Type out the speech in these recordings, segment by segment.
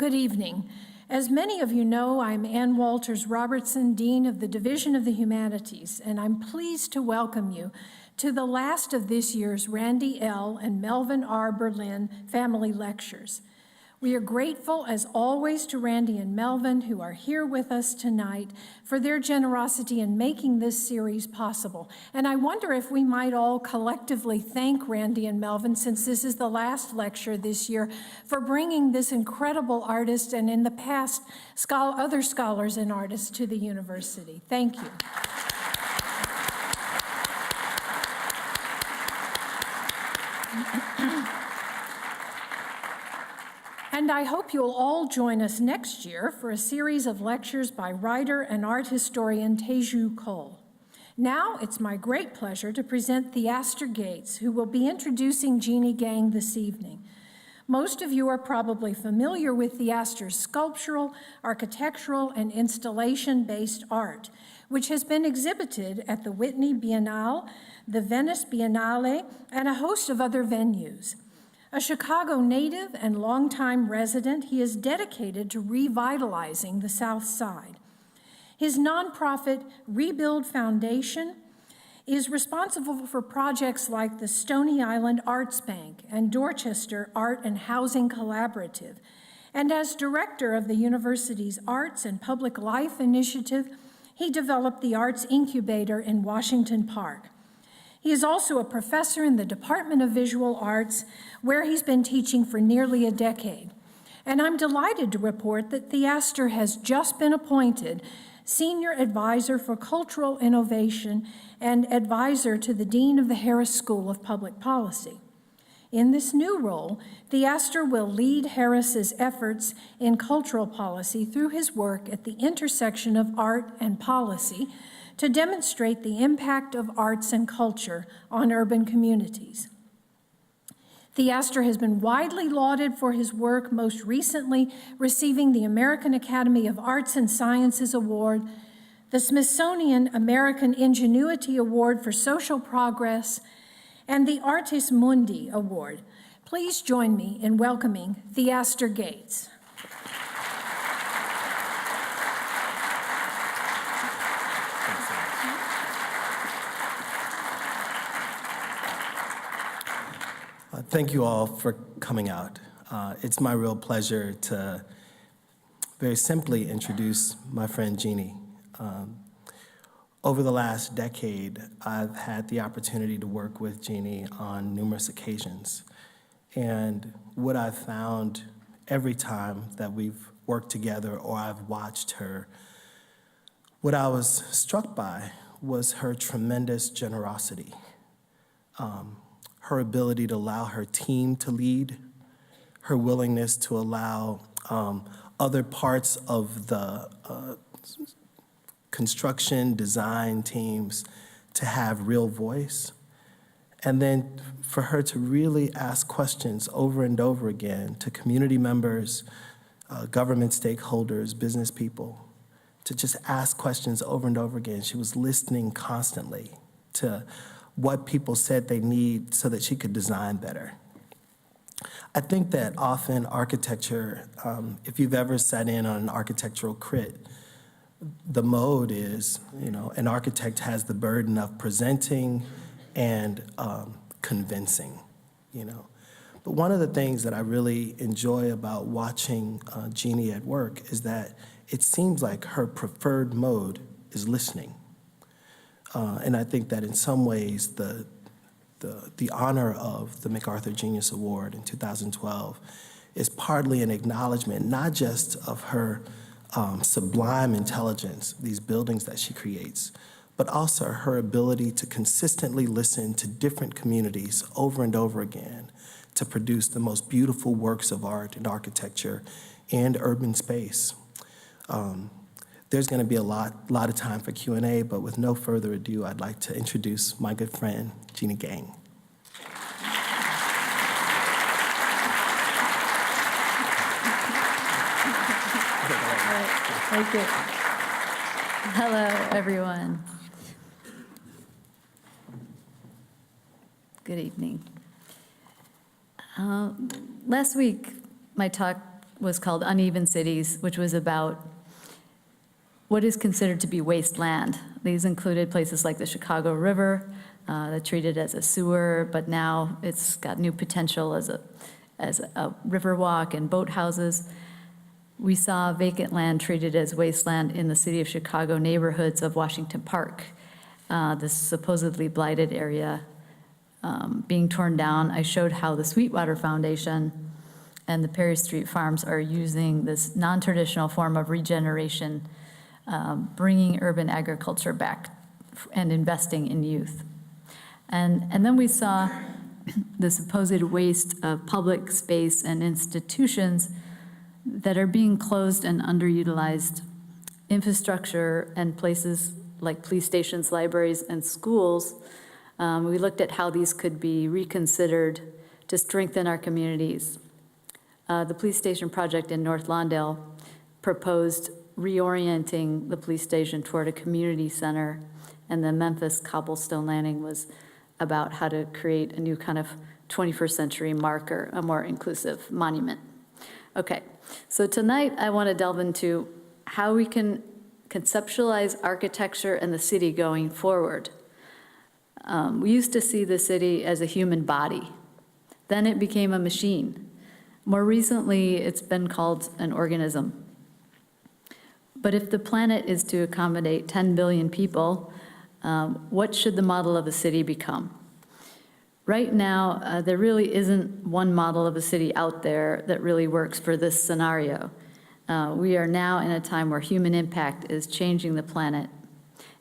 Good evening. As many of you know, I'm Ann Walters Robertson, Dean of the Division of the Humanities, and I'm pleased to welcome you to the last of this year's Randy L. and Melvin R. Berlin Family Lectures. We are grateful, as always, to Randy and Melvin, who are here with us tonight, for their generosity in making this series possible. And I wonder if we might all collectively thank Randy and Melvin, since this is the last lecture this year, for bringing this incredible artist and, in the past, other scholars and artists to the university. Thank you. And I hope you'll all join us next year for a series of lectures by writer and art historian Teju Cole. Now it's my great pleasure to present Theaster Gates, who will be introducing Jeanne Gang this evening. Most of you are probably familiar with Theaster's sculptural, architectural, and installation-based art, which has been exhibited at the Whitney Biennale, the Venice Biennale, and a host of other venues. A Chicago native and longtime resident, he is dedicated to revitalizing the South Side. His nonprofit Rebuild Foundation is responsible for projects like the Stony Island Arts Bank and Dorchester Art and Housing Collaborative. And as director of the university's Arts and Public Life Initiative, he developed the Arts Incubator in Washington Park. He is also a professor in the Department of Visual Arts, where he's been teaching for nearly a decade. And I'm delighted to report that Theaster has just been appointed Senior Advisor for Cultural Innovation and Advisor to the Dean of the Harris School of Public Policy. In this new role, Theaster will lead Harris's efforts in cultural policy through his work at the intersection of art and policy, to demonstrate the impact of arts and culture on urban communities. Theaster has been widely lauded for his work, most recently receiving the American Academy of Arts and Sciences Award, the Smithsonian American Ingenuity Award for Social Progress, and the Artis Mundi Award. Please join me in welcoming Theaster Gates. Thank you all for coming out. It's my real pleasure to very simply introduce my friend Jeanne. Over the last decade, I've had the opportunity to work with Jeanne on numerous occasions. And what I've found every time that we've worked together or I've watched her, what I was struck by was her tremendous generosity. Her ability to allow her team to lead, her willingness to allow other parts of the construction, design teams to have real voice, and then for her to really ask questions over and over again to community members, government stakeholders, business people, to just ask questions over and over again. She was listening constantly to what people said they need so that she could design better. I think that often architecture, if you've ever sat in on an architectural crit, the mode is, an architect has the burden of presenting and convincing, But one of the things that I really enjoy about watching Jeanne at work is that it seems like her preferred mode is listening. And I think that in some ways, the honor of the MacArthur Genius Award in 2012 is partly an acknowledgement, not just of her sublime intelligence, these buildings that she creates, but also her ability to consistently listen to different communities over and over again to produce the most beautiful works of art and architecture and urban space. There's going to be a lot of time for Q&A, but with no further ado, I'd like to introduce my good friend, Jeanne Gang. Thank you. Hello, everyone. Good evening. Last week, my talk was called Uneven Cities, which was about what is considered to be wasteland. These included places like the Chicago River, that's treated as a sewer, but now it's got new potential as a river walk and boat houses. We saw vacant land treated as wasteland in the city of Chicago neighborhoods of Washington Park, this supposedly blighted area being torn down. I showed how the Sweetwater Foundation and the Perry Street Farms are using this non-traditional form of regeneration, bringing urban agriculture back and investing in youth. And then we saw the supposed waste of public space and institutions that are being closed and underutilized. Infrastructure and places like police stations, libraries, and schools. We looked at how these could be reconsidered to strengthen our communities. The police station project in North Lawndale proposed reorienting the police station toward a community center, and the Memphis Cobblestone Landing was about how to create a new kind of 21st century marker, a more inclusive monument. Okay, so tonight I want to delve into how we can conceptualize architecture and the city going forward. We used to see the city as a human body. Then it became a machine. More recently, it's been called an organism. But if the planet is to accommodate 10 billion people, what should the model of a city become? Right now, there really isn't one model of a city out there that really works for this scenario. We are now in a time where human impact is changing the planet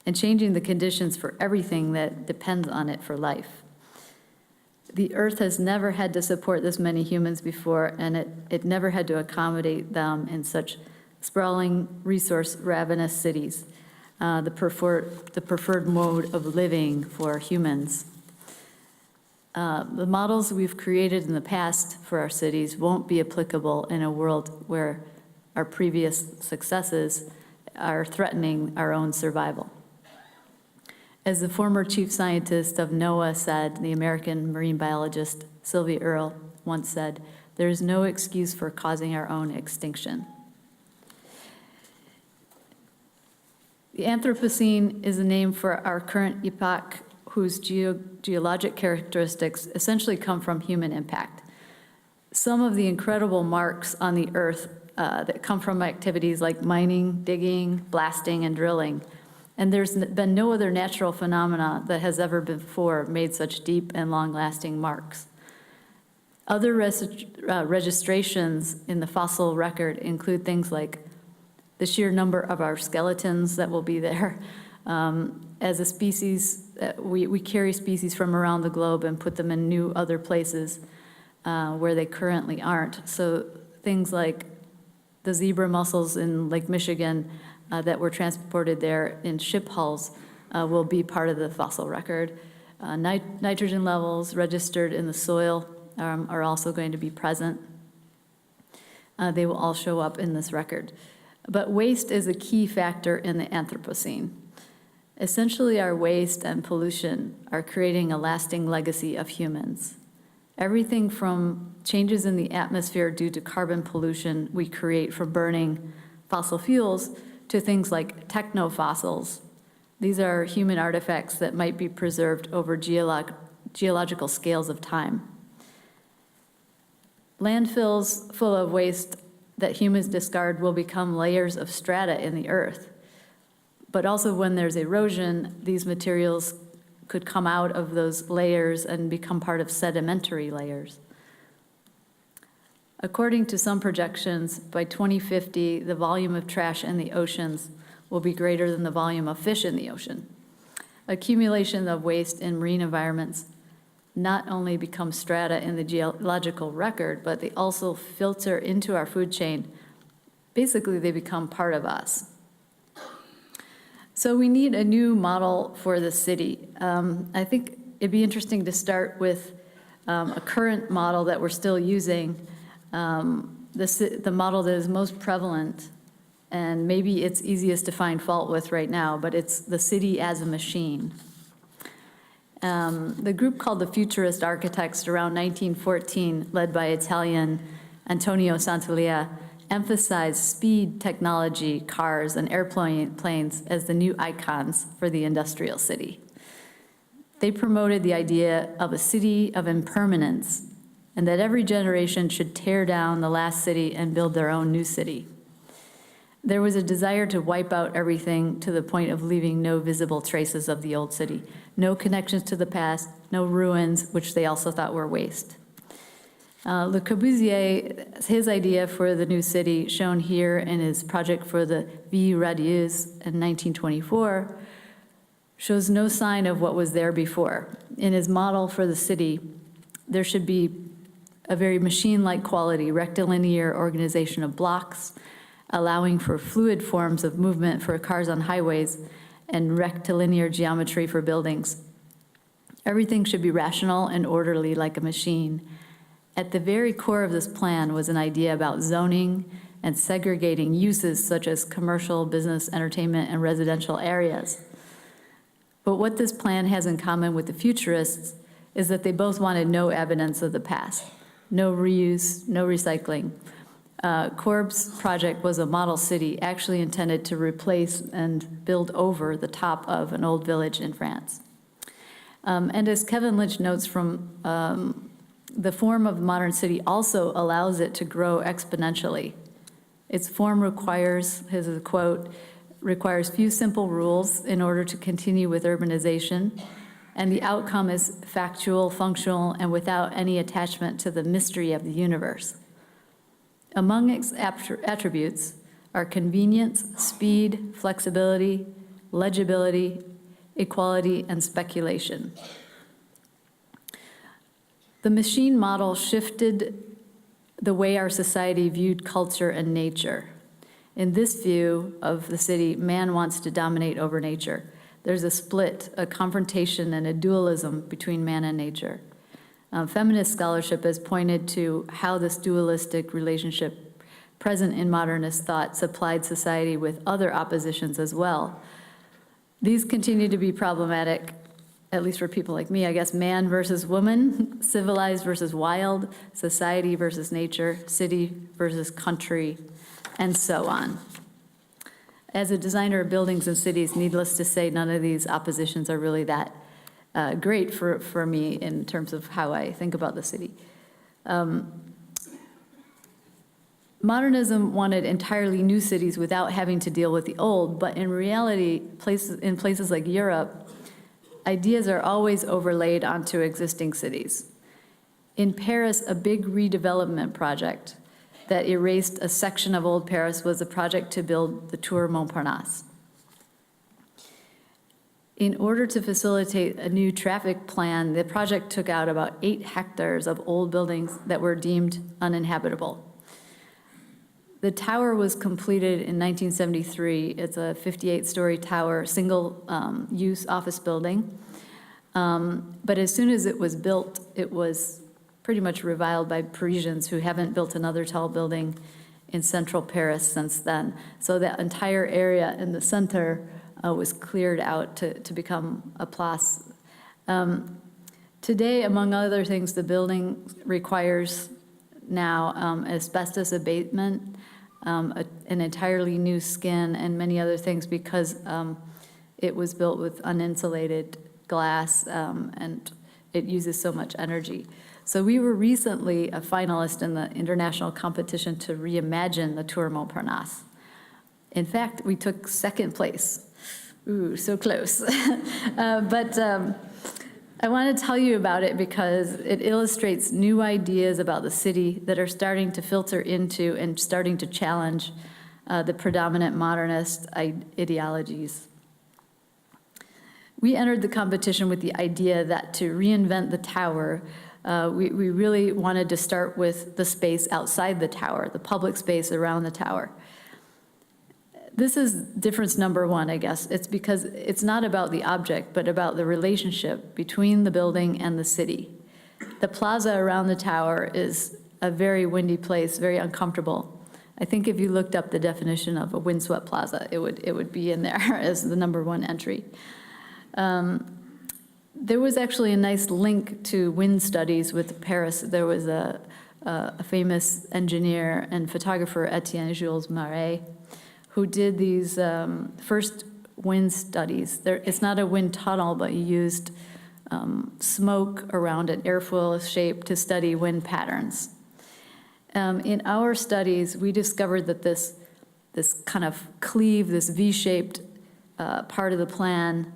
and changing the conditions for everything that depends on it for life. The Earth has never had to support this many humans before, and it never had to accommodate them in such sprawling, resource-ravenous cities, the preferred mode of living for humans. The models we've created in the past for our cities won't be applicable in a world where our previous successes are threatening our own survival. As the former chief scientist of NOAA said, the American marine biologist Sylvia Earle once said, "There is no excuse for causing our own extinction." The Anthropocene is a name for our current epoch whose geologic characteristics essentially come from human impact. Some of the incredible marks on the Earth that come from activities like mining, digging, blasting, and drilling. And there's been no other natural phenomena that has ever before made such deep and long-lasting marks. Other registrations in the fossil record include things like the sheer number of our skeletons that will be there. As a species, we carry species from around the globe and put them in new other places where they currently aren't. So things like the zebra mussels in Lake Michigan that were transported there in ship hulls will be part of the fossil record. Nitrogen levels registered in the soil are also going to be present. They will all show up in this record. But waste is a key factor in the Anthropocene. Essentially, our waste and pollution are creating a lasting legacy of humans. Everything from changes in the atmosphere due to carbon pollution we create from burning fossil fuels to things like technofossils. These are human artifacts that might be preserved over geological scales of time. Landfills full of waste that humans discard will become layers of strata in the earth. But also when there's erosion, these materials could come out of those layers and become part of sedimentary layers. According to some projections, by 2050, the volume of trash in the oceans will be greater than the volume of fish in the ocean. Accumulation of waste in marine environments not only become strata in the geological record, but they also filter into our food chain. Basically, they become part of us. So we need a new model for the city. I think it'd be interesting to start with a current model that we're still using, the model that is most prevalent, and maybe it's easiest to find fault with right now, but it's the city as a machine. The group called the Futurist Architects around 1914, led by Italian Antonio Santalia, emphasized speed, technology, cars, and airplanes as the new icons for the industrial city. They promoted the idea of a city of impermanence, and that every generation should tear down the last city and build their own new city. There was a desire to wipe out everything to the point of leaving no visible traces of the old city, no connections to the past, no ruins, which they also thought were waste. Le Corbusier, his idea for the new city, shown here in his project for the Ville Radieuse in 1924, shows no sign of what was there before. In his model for the city, there should be a very machine-like quality, rectilinear organization of blocks, allowing for fluid forms of movement for cars on highways, and rectilinear geometry for buildings. Everything should be rational and orderly like a machine. At the very core of this plan was an idea about zoning and segregating uses such as commercial, business, entertainment, and residential areas. But what this plan has in common with the Futurists is that they both wanted no evidence of the past, no reuse, no recycling. Corb's project was a model city actually intended to replace and build over the top of an old village in France. And as Kevin Lynch notes from the form of the modern city also allows it to grow exponentially. Its form requires, his is a quote, requires few simple rules in order to continue with urbanization, and the outcome is factual, functional, and without any attachment to the mystery of the universe. Among its attributes are convenience, speed, flexibility, legibility, equality, and speculation. The machine model shifted the way our society viewed culture and nature. In this view of the city, man wants to dominate over nature. There's a split, a confrontation, and a dualism between man and nature. Feminist scholarship has pointed to how this dualistic relationship present in modernist thought supplied society with other oppositions as well. These continue to be problematic, at least for people like me, I guess. Man versus woman, civilized versus wild, society versus nature, city versus country, and so on. As a designer of buildings and cities, needless to say, none of these oppositions are really that great for me in terms of how I think about the city. Modernism wanted entirely new cities without having to deal with the old, but in reality, in places like Europe, ideas are always overlaid onto existing cities. In Paris, a big redevelopment project that erased a section of old Paris was a project to build the Tour Montparnasse. In order to facilitate a new traffic plan, the project took out about 8 hectares of old buildings that were deemed uninhabitable. The tower was completed in 1973. It's a 58-story tower, single-use office building. But as soon as it was built, it was pretty much reviled by Parisians who haven't built another tall building in central Paris since then. So that entire area in the center was cleared out to become a place. Today, among other things, the building requires now asbestos abatement, an entirely new skin, and many other things because it was built with uninsulated glass and it uses so much energy. So we were recently a finalist in the international competition to reimagine the Tour Montparnasse. In fact, we took second place. Ooh, so close. But I want to tell you about it because it illustrates new ideas about the city that are starting to filter into and starting to challenge the predominant modernist ideologies. We entered the competition with the idea that to reinvent the tower, we really wanted to start with the space outside the tower, the public space around the tower. This is difference number one, I guess. It's because it's not about the object, but about the relationship between the building and the city. The plaza around the tower is a very windy place, very uncomfortable. I think if you looked up the definition of a windswept plaza, it would be in there as the number one entry. There was actually a nice link to wind studies with Paris. There was a a famous engineer and photographer, Etienne Jules Marais, who did these first wind studies. It's not a wind tunnel, but he used smoke around an airfoil shape to study wind patterns. In our studies, we discovered that this kind of cleave, this V-shaped part of the plan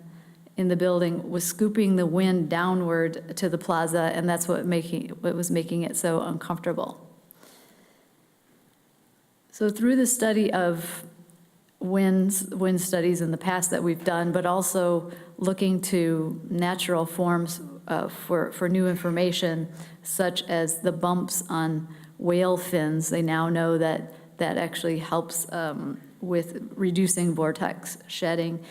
in the building was scooping the wind downward to the plaza, and that's what was making it so uncomfortable. So through the study of wind studies in the past that we've done, but also looking to natural forms for new information, such as the bumps on whale fins, they now know that actually helps with reducing vortex shedding.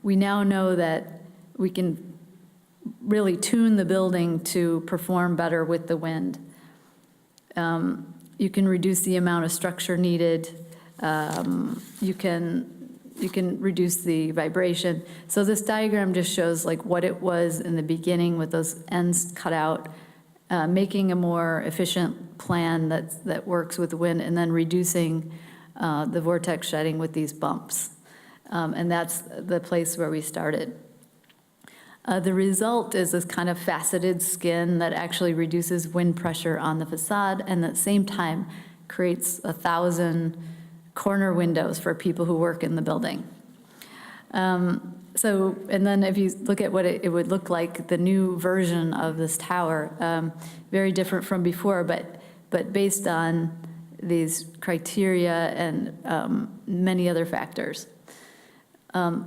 We now know that we can really tune the building to perform better with the wind. You can reduce the amount of structure needed. You can reduce the vibration. So this diagram just shows like what it was in the beginning with those ends cut out, making a more efficient plan that works with the wind, and then reducing the vortex shedding with these bumps. And that's the place where we started. The result is this kind of faceted skin that actually reduces wind pressure on the facade, and at the same time creates 1,000 corner windows for people who work in the building. And then if you look at what it would look like, the new version of this tower, very different from before, but based on these criteria and many other factors.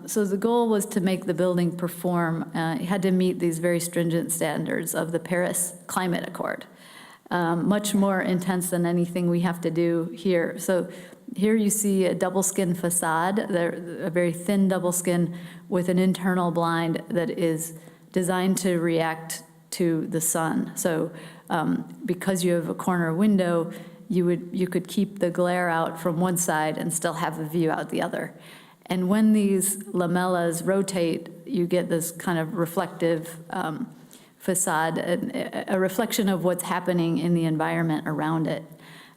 So the goal was to make the building perform. It had to meet these very stringent standards of the Paris Climate Accord, much more intense than anything we have to do here. So here you see a double skin facade, a very thin double skin with an internal blind that is designed to react to the sun. So because you have a corner window, you could keep the glare out from one side and still have the view out the other. And when these lamellas rotate, you get this kind of reflective facade, a reflection of what's happening in the environment around it.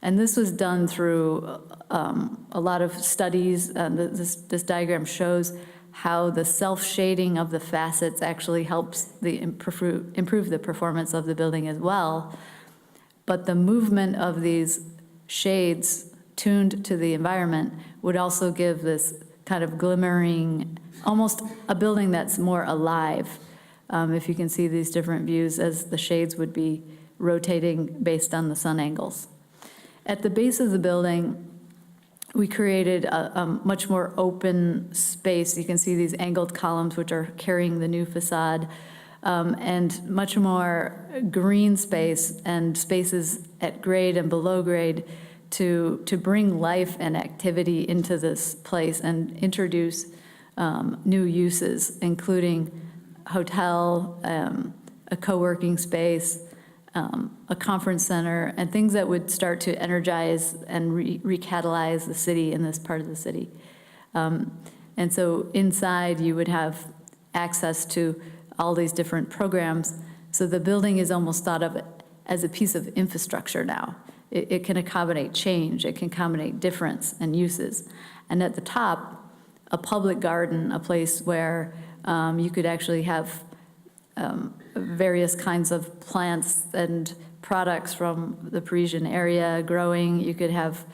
And this was done through a lot of studies. This diagram shows how the self-shading of the facets actually helps improve the performance of the building as well. But the movement of these shades tuned to the environment would also give this kind of glimmering, almost a building that's more alive. If you can see these different views as the shades would be rotating based on the sun angles. At the base of the building, we created a much more open space. You can see these angled columns which are carrying the new facade, and much more green space and spaces at grade and below grade to bring life and activity into this place and introduce new uses, including hotel, a co-working space, a conference center, and things that would start to energize and recatalyze the city in this part of the city. And so inside you would have access to all these different programs. So the building is almost thought of as a piece of infrastructure now. It can accommodate change, it can accommodate difference and uses. And at the top, a public garden, a place where you could actually have various kinds of plants and products from the Parisian area growing. You could have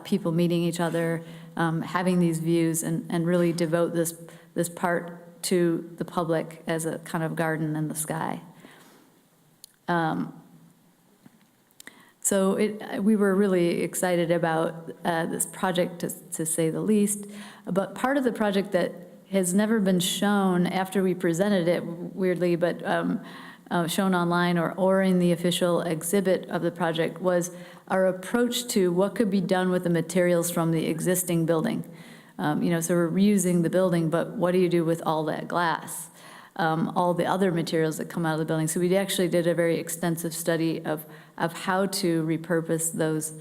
people meeting each other, having these views, and really devote this part to the public as a kind of garden in the sky. So we were really excited about this project, to say the least. But part of the project that has never been shown after we presented it, weirdly, but shown online or in the official exhibit of the project, was our approach to what could be done with the materials from the existing building. So we're reusing the building, but what do you do with all that glass? All the other materials that come out of the building. So we actually did a very extensive study of how to repurpose those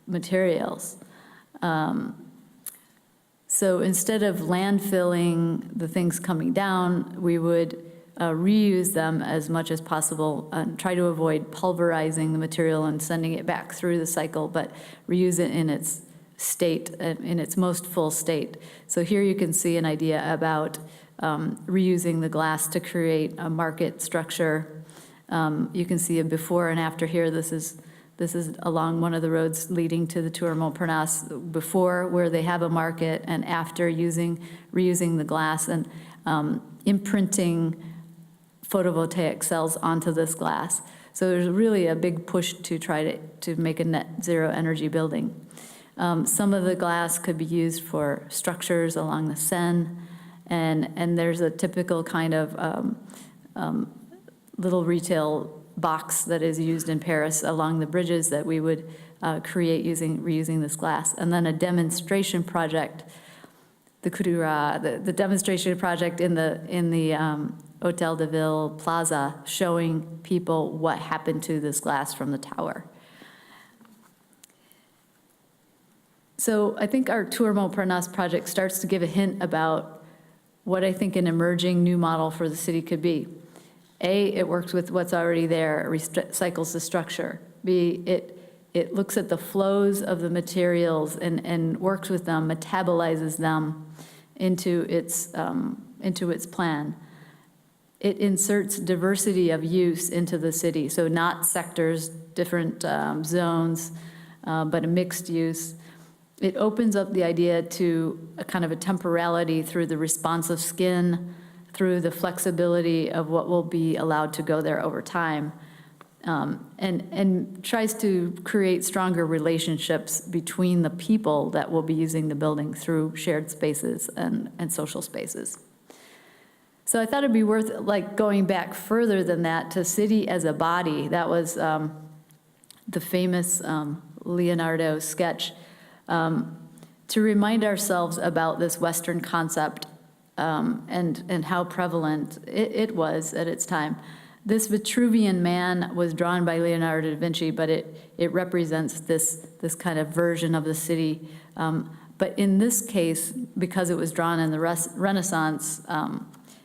materials. So instead of landfilling the things coming down, we would reuse them as much as possible, and try to avoid pulverizing the material and sending it back through the cycle, but reuse it in its state, in its most full state. So here you can see an idea about reusing the glass to create a market structure. You can see a before and after here. This is along one of the roads leading to the Tour Montparnasse, before where they have a market, and after reusing the glass and imprinting photovoltaic cells onto this glass. So there's really a big push to try to make a net zero energy building. Some of the glass could be used for structures along the Seine, and there's a typical kind of little retail box that is used in Paris along the bridges that we would create reusing this glass. And then a demonstration project, the demonstration project in the Hôtel de Ville Plaza, showing people what happened to this glass from the tower. So I think our Tour Montparnasse project starts to give a hint about what I think an emerging new model for the city could be. A, it works with what's already there, it recycles the structure. B, it looks at the flows of the materials and works with them, metabolizes them into its plan. It inserts diversity of use into the city, so not sectors, different zones, but a mixed use. It opens up the idea to a kind of a temporality through the responsive skin, through the flexibility of what will be allowed to go there over time, and tries to create stronger relationships between the people that will be using the building through shared spaces and social spaces. So I thought it'd be worth going back further than that to city as a body. That was the famous Leonardo sketch, to remind ourselves about this Western concept and how prevalent it was at its time. This Vitruvian man was drawn by Leonardo da Vinci, but it represents this kind of version of the city. But in this case, because it was drawn in the Renaissance,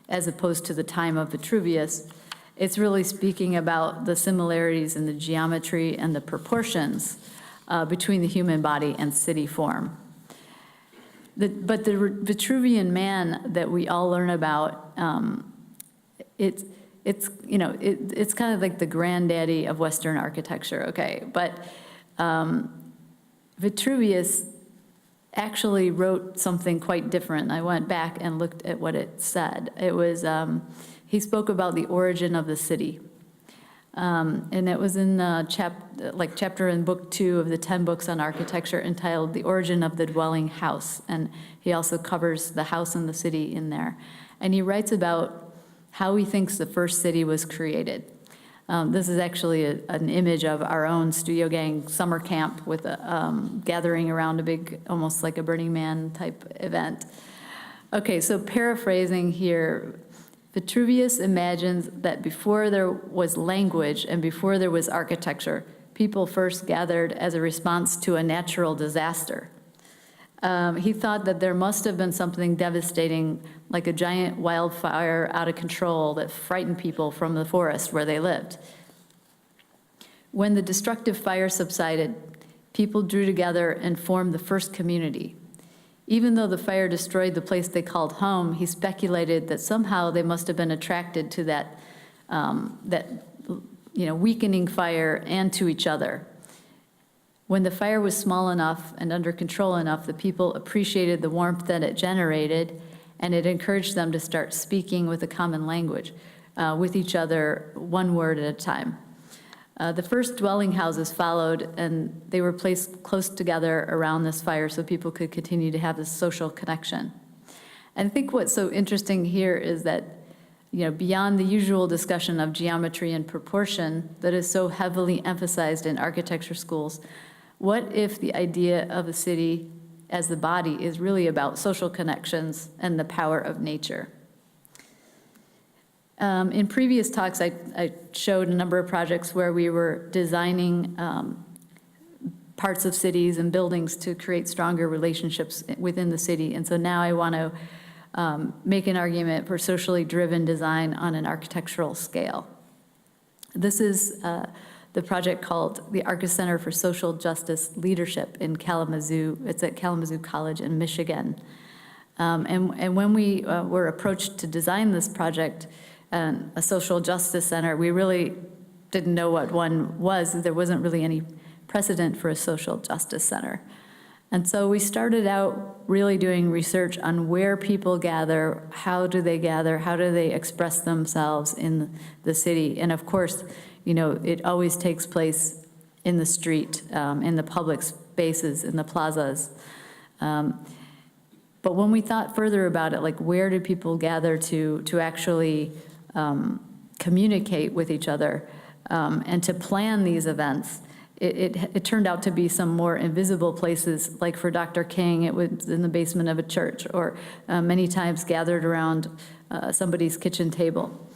as opposed to the time of Vitruvius, it's really speaking about the similarities in the geometry and the proportions between the human body and city form. But the Vitruvian man that we all learn about, it's kind of like the granddaddy of Western architecture, okay? But Vitruvius actually wrote something quite different. I went back and looked at what it said. It was, he spoke about the origin of the city. And it was in chapter in book 2 of the 10 books on architecture entitled The Origin of the Dwelling House. And he also covers the house and the city in there. And he writes about how he thinks the first city was created. This is actually an image of our own Studio Gang summer camp with a gathering around a big, almost like a Burning Man type event. Okay, so paraphrasing here, Vitruvius imagines that before there was language and before there was architecture, people first gathered as a response to a natural disaster. He thought that there must have been something devastating, like a giant wildfire out of control that frightened people from the forest where they lived. When the destructive fire subsided, people drew together and formed the first community. Even though the fire destroyed the place they called home, he speculated that somehow they must have been attracted to that weakening fire and to each other. When the fire was small enough and under control enough, the people appreciated the warmth that it generated, and it encouraged them to start speaking with a common language, with each other, one word at a time. The first dwelling houses followed, and they were placed close together around this fire so people could continue to have this social connection. And I think what's so interesting here is that, beyond the usual discussion of geometry and proportion that is so heavily emphasized in architecture schools, what if the idea of a city as the body is really about social connections and the power of nature? In previous talks, I showed a number of projects where we were designing parts of cities and buildings to create stronger relationships within the city. And so now I want to make an argument for socially driven design on an architectural scale. This is the project called the Arca Center for Social Justice Leadership in Kalamazoo. It's at Kalamazoo College in Michigan. And when we were approached to design this project, a social justice center, we really didn't know what one was. There wasn't really any precedent for a social justice center. And so we started out really doing research on where people gather, how do they gather, how do they express themselves in the city. And of course, you know, it always takes place in the street, in the public spaces, in the plazas. But when we thought further about it, like where do people gather to actually communicate with each other and to plan these events, it turned out to be some more invisible places. Like for Dr. King, it was in the basement of a church, or many times gathered around somebody's kitchen table.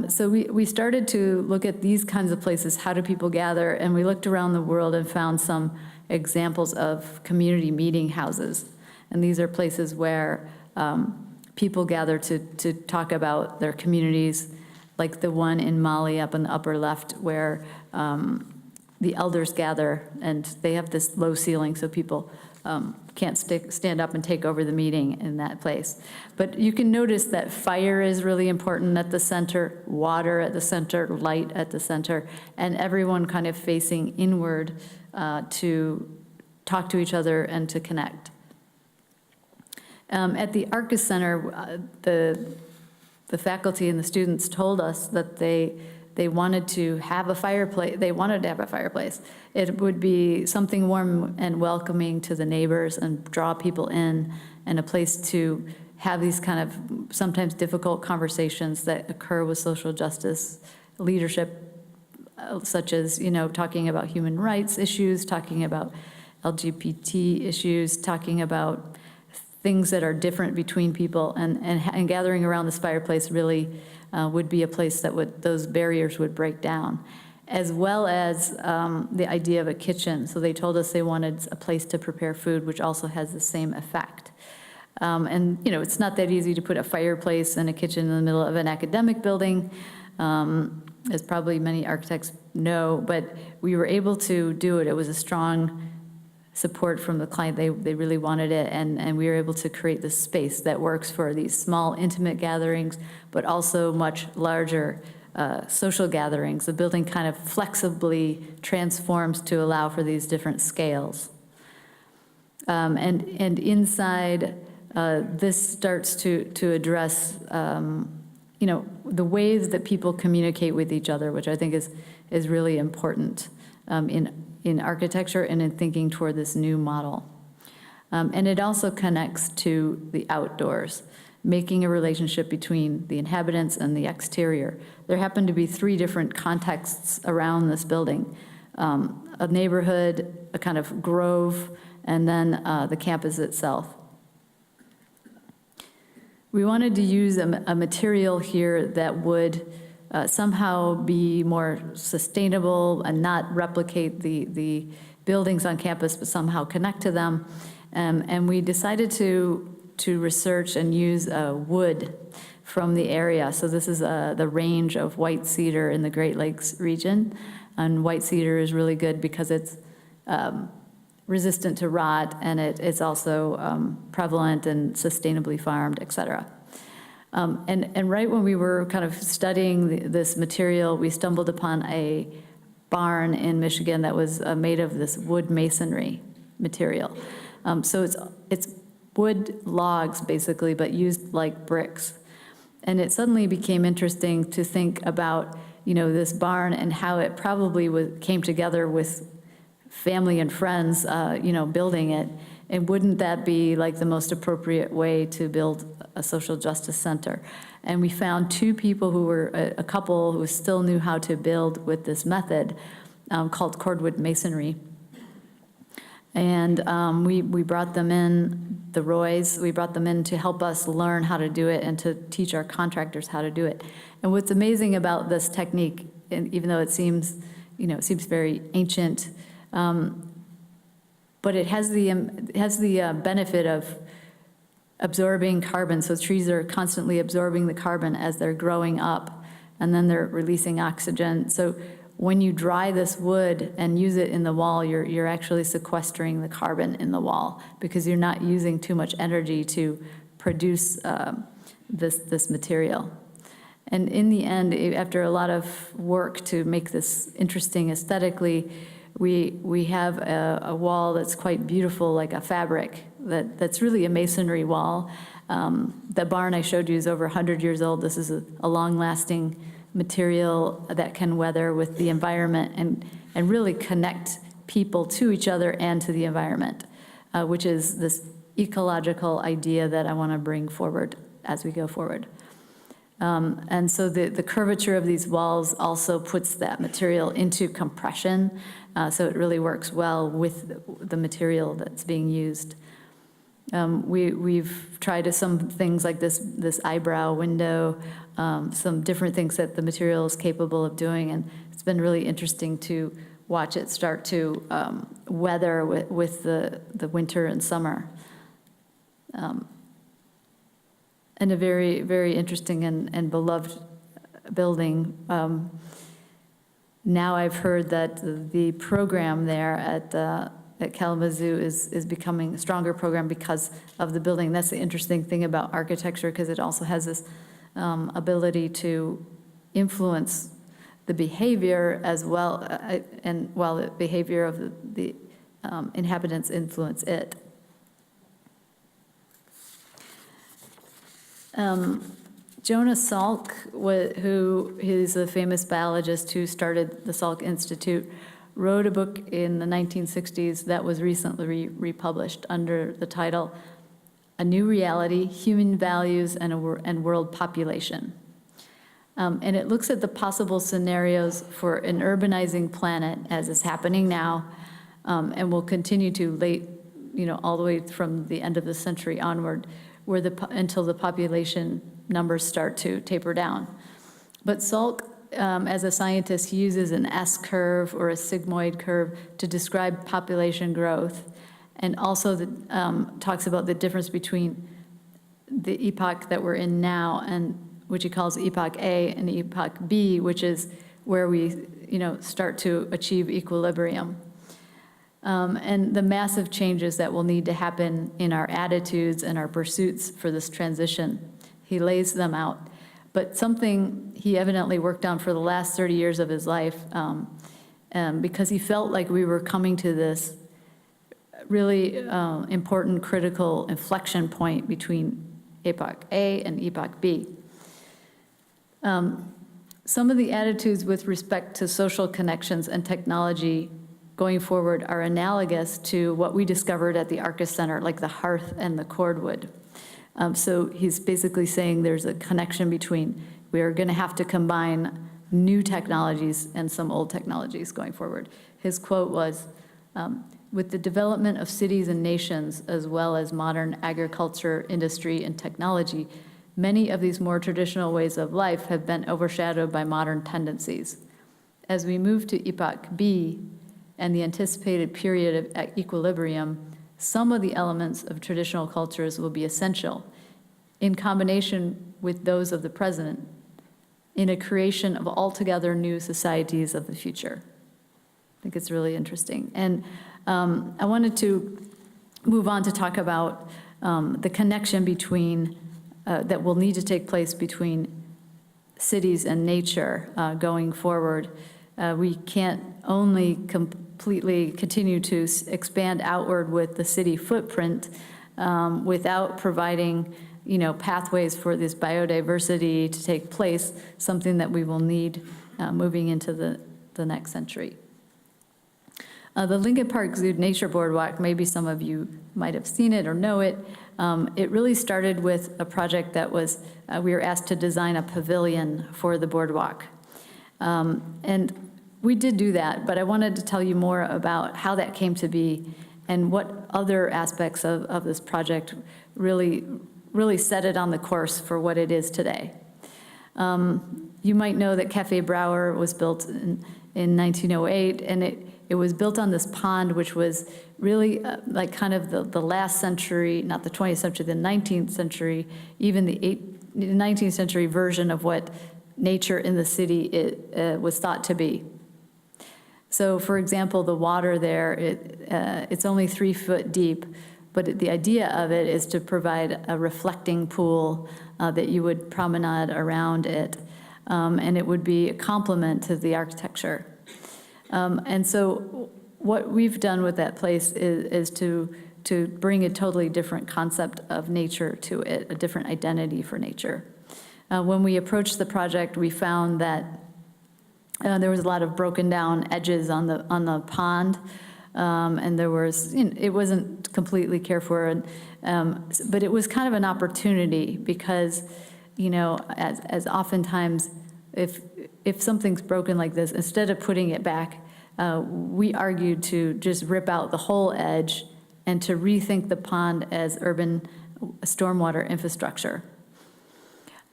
So we started to look at these kinds of places. How do people gather? And we looked around the world and found some examples of community meeting houses. And these are places where people gather to talk about their communities, like the one in Mali up in the upper left, where the elders gather, and they have this low ceiling, so people can't stand up and take over the meeting in that place. But you can notice that fire is really important at the center, water at the center, light at the center, and everyone kind of facing inward to talk to each other and to connect. At the Arca Center, the faculty and the students told us that they wanted to have a fireplace. They wanted to have a fireplace. It would be something warm and welcoming to the neighbors and draw people in, and a place to have these kind of sometimes difficult conversations that occur with social justice leadership, such as, you know, talking about human rights issues, talking about LGBT issues, talking about things that are different between people, and gathering around this fireplace really would be a place that those barriers would break down, as well as the idea of a kitchen. So they told us they wanted a place to prepare food, which also has the same effect. And you know, it's not that easy to put a fireplace and a kitchen in the middle of an academic building, as probably many architects know, but we were able to do it. It was a strong support from the client. They really wanted it, and we were able to create this space that works for these small, intimate gatherings, but also much larger social gatherings. The building kind of flexibly transforms to allow for these different scales. And inside, this starts to address, you know, the ways that people communicate with each other, which I think is really important in architecture and in thinking toward this new model. And it also connects to the outdoors, making a relationship between the inhabitants and the exterior. There happen to be 3 different contexts around this building: a neighborhood, a kind of grove, and then the campus itself. We wanted to use a material here that would somehow be more sustainable and not replicate the buildings on campus, but somehow connect to them. And we decided to research and use wood from the area. So this is the range of white cedar in the Great Lakes region. And white cedar is really good because it's resistant to rot, and it's also prevalent and sustainably farmed, et cetera. And right when we were kind of studying this material, we stumbled upon a barn in Michigan that was made of this wood masonry material. So it's wood logs, basically, but used like bricks. And it suddenly became interesting to think about, you know, this barn and how it probably came together with family and friends, you know, building it. And wouldn't that be like the most appropriate way to build a social justice center? And we found 2 people who were a couple who still knew how to build with this method called cordwood masonry. And we brought them in, the Roys, we brought them in to help us learn how to do it and to teach our contractors how to do it. And what's amazing about this technique, and even though it seems, you know, it seems very ancient, but it has the benefit of absorbing carbon. So trees are constantly absorbing the carbon as they're growing up, and then they're releasing oxygen. So when you dry this wood and use it in the wall, you're actually sequestering the carbon in the wall because you're not using too much energy to produce this material. And in the end, after a lot of work to make this interesting aesthetically, we have a wall that's quite beautiful, like a fabric, that's really a masonry wall. The barn I showed you is over 100 years old. This is a long-lasting material that can weather with the environment and really connect people to each other and to the environment, which is this ecological idea that I want to bring forward as we go forward. And so the curvature of these walls also puts that material into compression, so it really works well with the material that's being used. We've tried some things like this eyebrow window, some different things that the material is capable of doing, and it's been really interesting to watch it start to weather with the winter and summer. And a very, very interesting and beloved building. Now I've heard that the program there at Kalamazoo is becoming a stronger program because of the building. That's the interesting thing about architecture, because it also has this ability to influence the behavior as well, and while the behavior of the inhabitants influence it. Jonas Salk, who is a famous biologist who started the Salk Institute, wrote a book in the 1960s that was recently republished under the title A New Reality, Human Values and World Population. And it looks at the possible scenarios for an urbanizing planet as is happening now, and will continue to all the way from the end of the century onward, until the population numbers start to taper down. But Salk, as a scientist, he uses an S-curve or a sigmoid curve to describe population growth, and also talks about the difference between the epoch that we're in now, and which he calls Epoch A, and Epoch B, which is where we start to achieve equilibrium. And the massive changes that will need to happen in our attitudes and our pursuits for this transition. He lays them out. But something he evidently worked on for the last 30 years of his life, because he felt like we were coming to this really important critical inflection point between Epoch A and Epoch B. Some of the attitudes with respect to social connections and technology going forward are analogous to what we discovered at the Arcus Center, like the hearth and the cordwood. So he's basically saying there's a connection between, we are going to have to combine new technologies and some old technologies going forward. His quote was, with the development of cities and nations, as well as modern agriculture, industry, and technology, many of these more traditional ways of life have been overshadowed by modern tendencies. As we move to Epoch B, and the anticipated period of equilibrium, some of the elements of traditional cultures will be essential, in combination with those of the present, in a creation of altogether new societies of the future. I think it's really interesting. And I wanted to move on to talk about the connection between, that will need to take place between cities and nature going forward. We can't only completely continue to expand outward with the city footprint without providing, pathways for this biodiversity to take place, something that we will need moving into the next century. The Lincoln Park Zoo Nature Boardwalk, maybe some of you might have seen it or know it. It really started with a project that was, we were asked to design a pavilion for the boardwalk. And we did do that, but I wanted to tell you more about how that came to be and what other aspects of this project really set it on the course for what it is today. You might know that Cafe Brouwer was built in in 1908, and it was built on this pond, which was really like kind of the last century, not the 20th century, the 19th century, even the 19th century version of what nature in the city was thought to be. So, for example, the water there, it's only 3 foot deep, but the idea of it is to provide a reflecting pool that you would promenade around it, and it would be a complement to the architecture. And so what we've done with that place is to bring a totally different concept of nature to it, a different identity for nature. When we approached the project, we found that there was a lot of broken down edges on the pond, and there was, it wasn't completely cared for, but it was kind of an opportunity because, as oftentimes, if something's broken like this, instead of putting it back, we argued to just rip out the whole edge and to rethink the pond as urban stormwater infrastructure.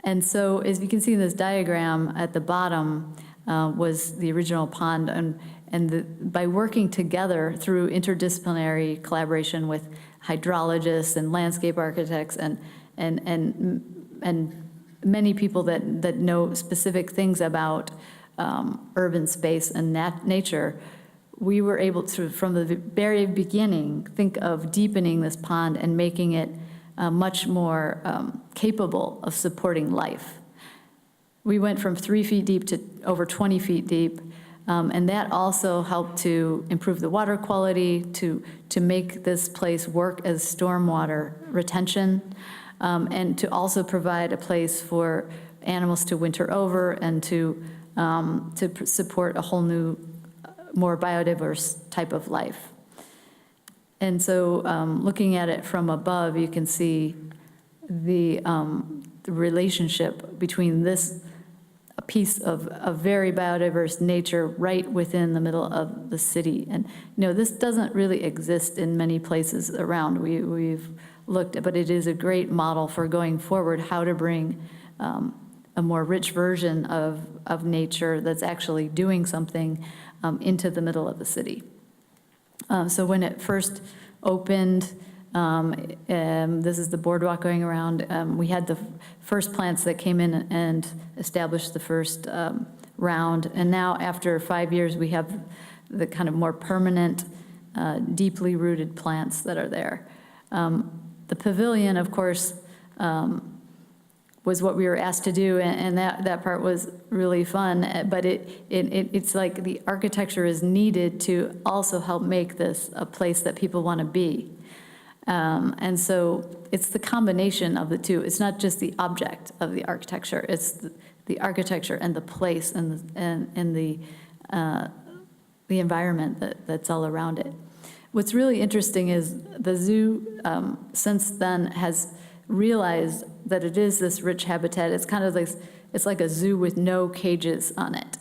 And so, as you can see in this diagram at the bottom, was the original pond, and by working together through interdisciplinary collaboration with hydrologists and landscape architects and many people that know specific things about urban space and nature, we were able to, from the very beginning, think of deepening this pond and making it much more capable of supporting life. We went from 3 feet deep to over 20 feet deep, and that also helped to improve the water quality, to make this place work as stormwater retention, and to also provide a place for animals to winter over and to support a whole new, more biodiverse type of life. And so looking at it from above, you can see the relationship between this piece of very biodiverse nature right within the middle of the city. And this doesn't really exist in many places around. We've looked at, but it is a great model for going forward, how to bring a more rich version of nature that's actually doing something into the middle of the city. So when it first opened, this is the boardwalk going around. We had the first plants that came in and established the first round. And now after 5 years, we have the kind of more permanent, deeply rooted plants that are there. The pavilion, of course, was what we were asked to do, and that part was really fun. But it's like the architecture is needed to also help make this a place that people want to be. And so it's the combination of the two. It's not just the object of the architecture. It's the architecture and the place and the environment that's all around it. What's really interesting is the zoo, since then, has realized that it is this rich habitat. It's kind of like, it's like a zoo with no cages on it,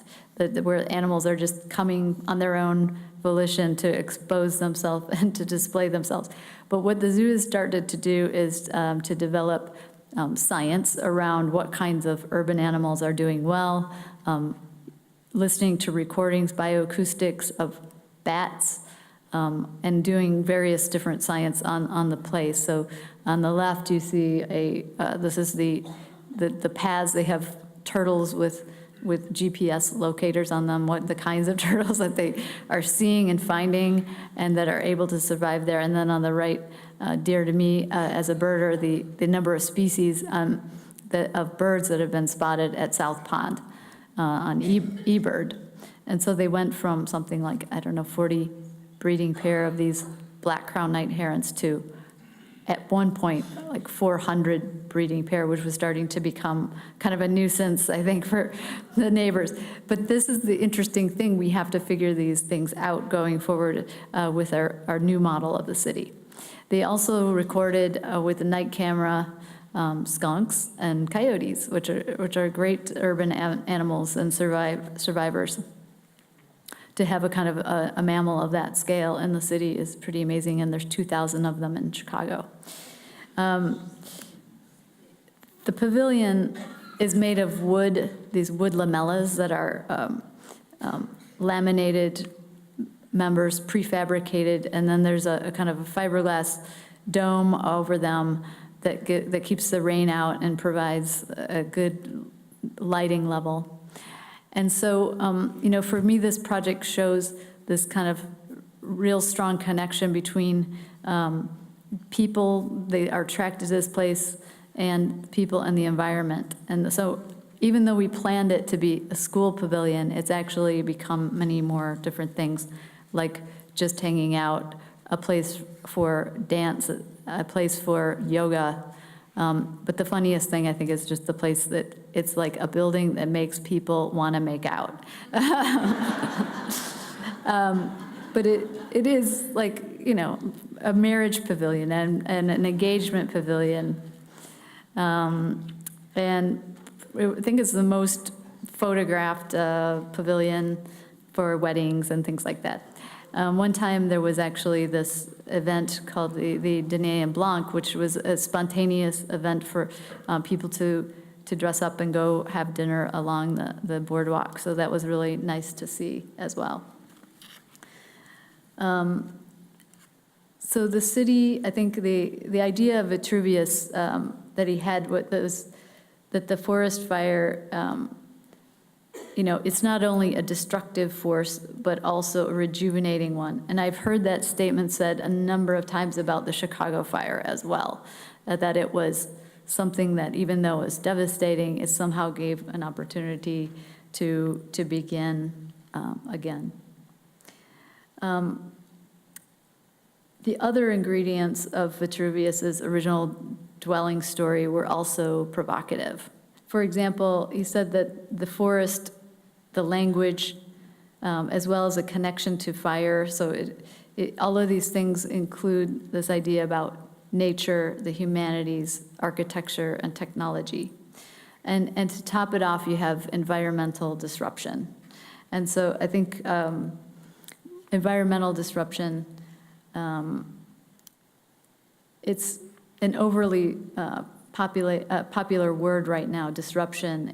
where animals are just coming on their own volition to expose themselves and to display themselves. But what the zoo has started to do is to develop science around what kinds of urban animals are doing well, listening to recordings, bioacoustics of bats, and doing various different science on the place. So on the left, you see this is the paths. They have turtles with GPS locators on them, what the kinds of turtles that they are seeing and finding and that are able to survive there. And then on the right, dear to me as a birder, the number of species of birds that have been spotted at South Pond on eBird. And so they went from something like, 40 breeding pair of these black crowned night herons to, at one point, like 400 breeding pair, which was starting to become kind of a nuisance, I think, for the neighbors. But this is the interesting thing. We have to figure these things out going forward with our new model of the city. They also recorded with a night camera skunks and coyotes, which are great urban animals and survivors. To have a kind of a mammal of that scale in the city is pretty amazing, and there's 2,000 of them in Chicago. The pavilion is made of wood, these wood lamellas that are laminated members, prefabricated, and then there's a kind of a fiberglass dome over them that keeps the rain out and provides a good lighting level. And so, for me, this project shows this kind of real strong connection between people, they are attracted to this place, and people and the environment. And so even though we planned it to be a school pavilion, it's actually become many more different things, like just hanging out, a place for dance, a place for yoga. But the funniest thing, I think, is just the place that it's like a building that makes people want to make out. But it is like, a marriage pavilion and an engagement pavilion. And I think it's the most photographed pavilion for weddings and things like that. One time there was actually this event called the Dîner en Blanc, which was a spontaneous event for people to dress up and go have dinner along the boardwalk. So that was really nice to see as well. So the city, I think the idea of Vitruvius that he had was that the forest fire, it's not only a destructive force, but also a rejuvenating one. And I've heard that statement said a number of times about the Chicago fire as well, that it was something that, even though it was devastating, it somehow gave an opportunity to begin again. The other ingredients of Vitruvius's original dwelling story were also provocative. For example, he said that the forest, the language, as well as a connection to fire, so all of these things include this idea about nature, the humanities, architecture, and technology. And to top it off, you have environmental disruption. And so I think environmental disruption, it's an overly popular word right now, disruption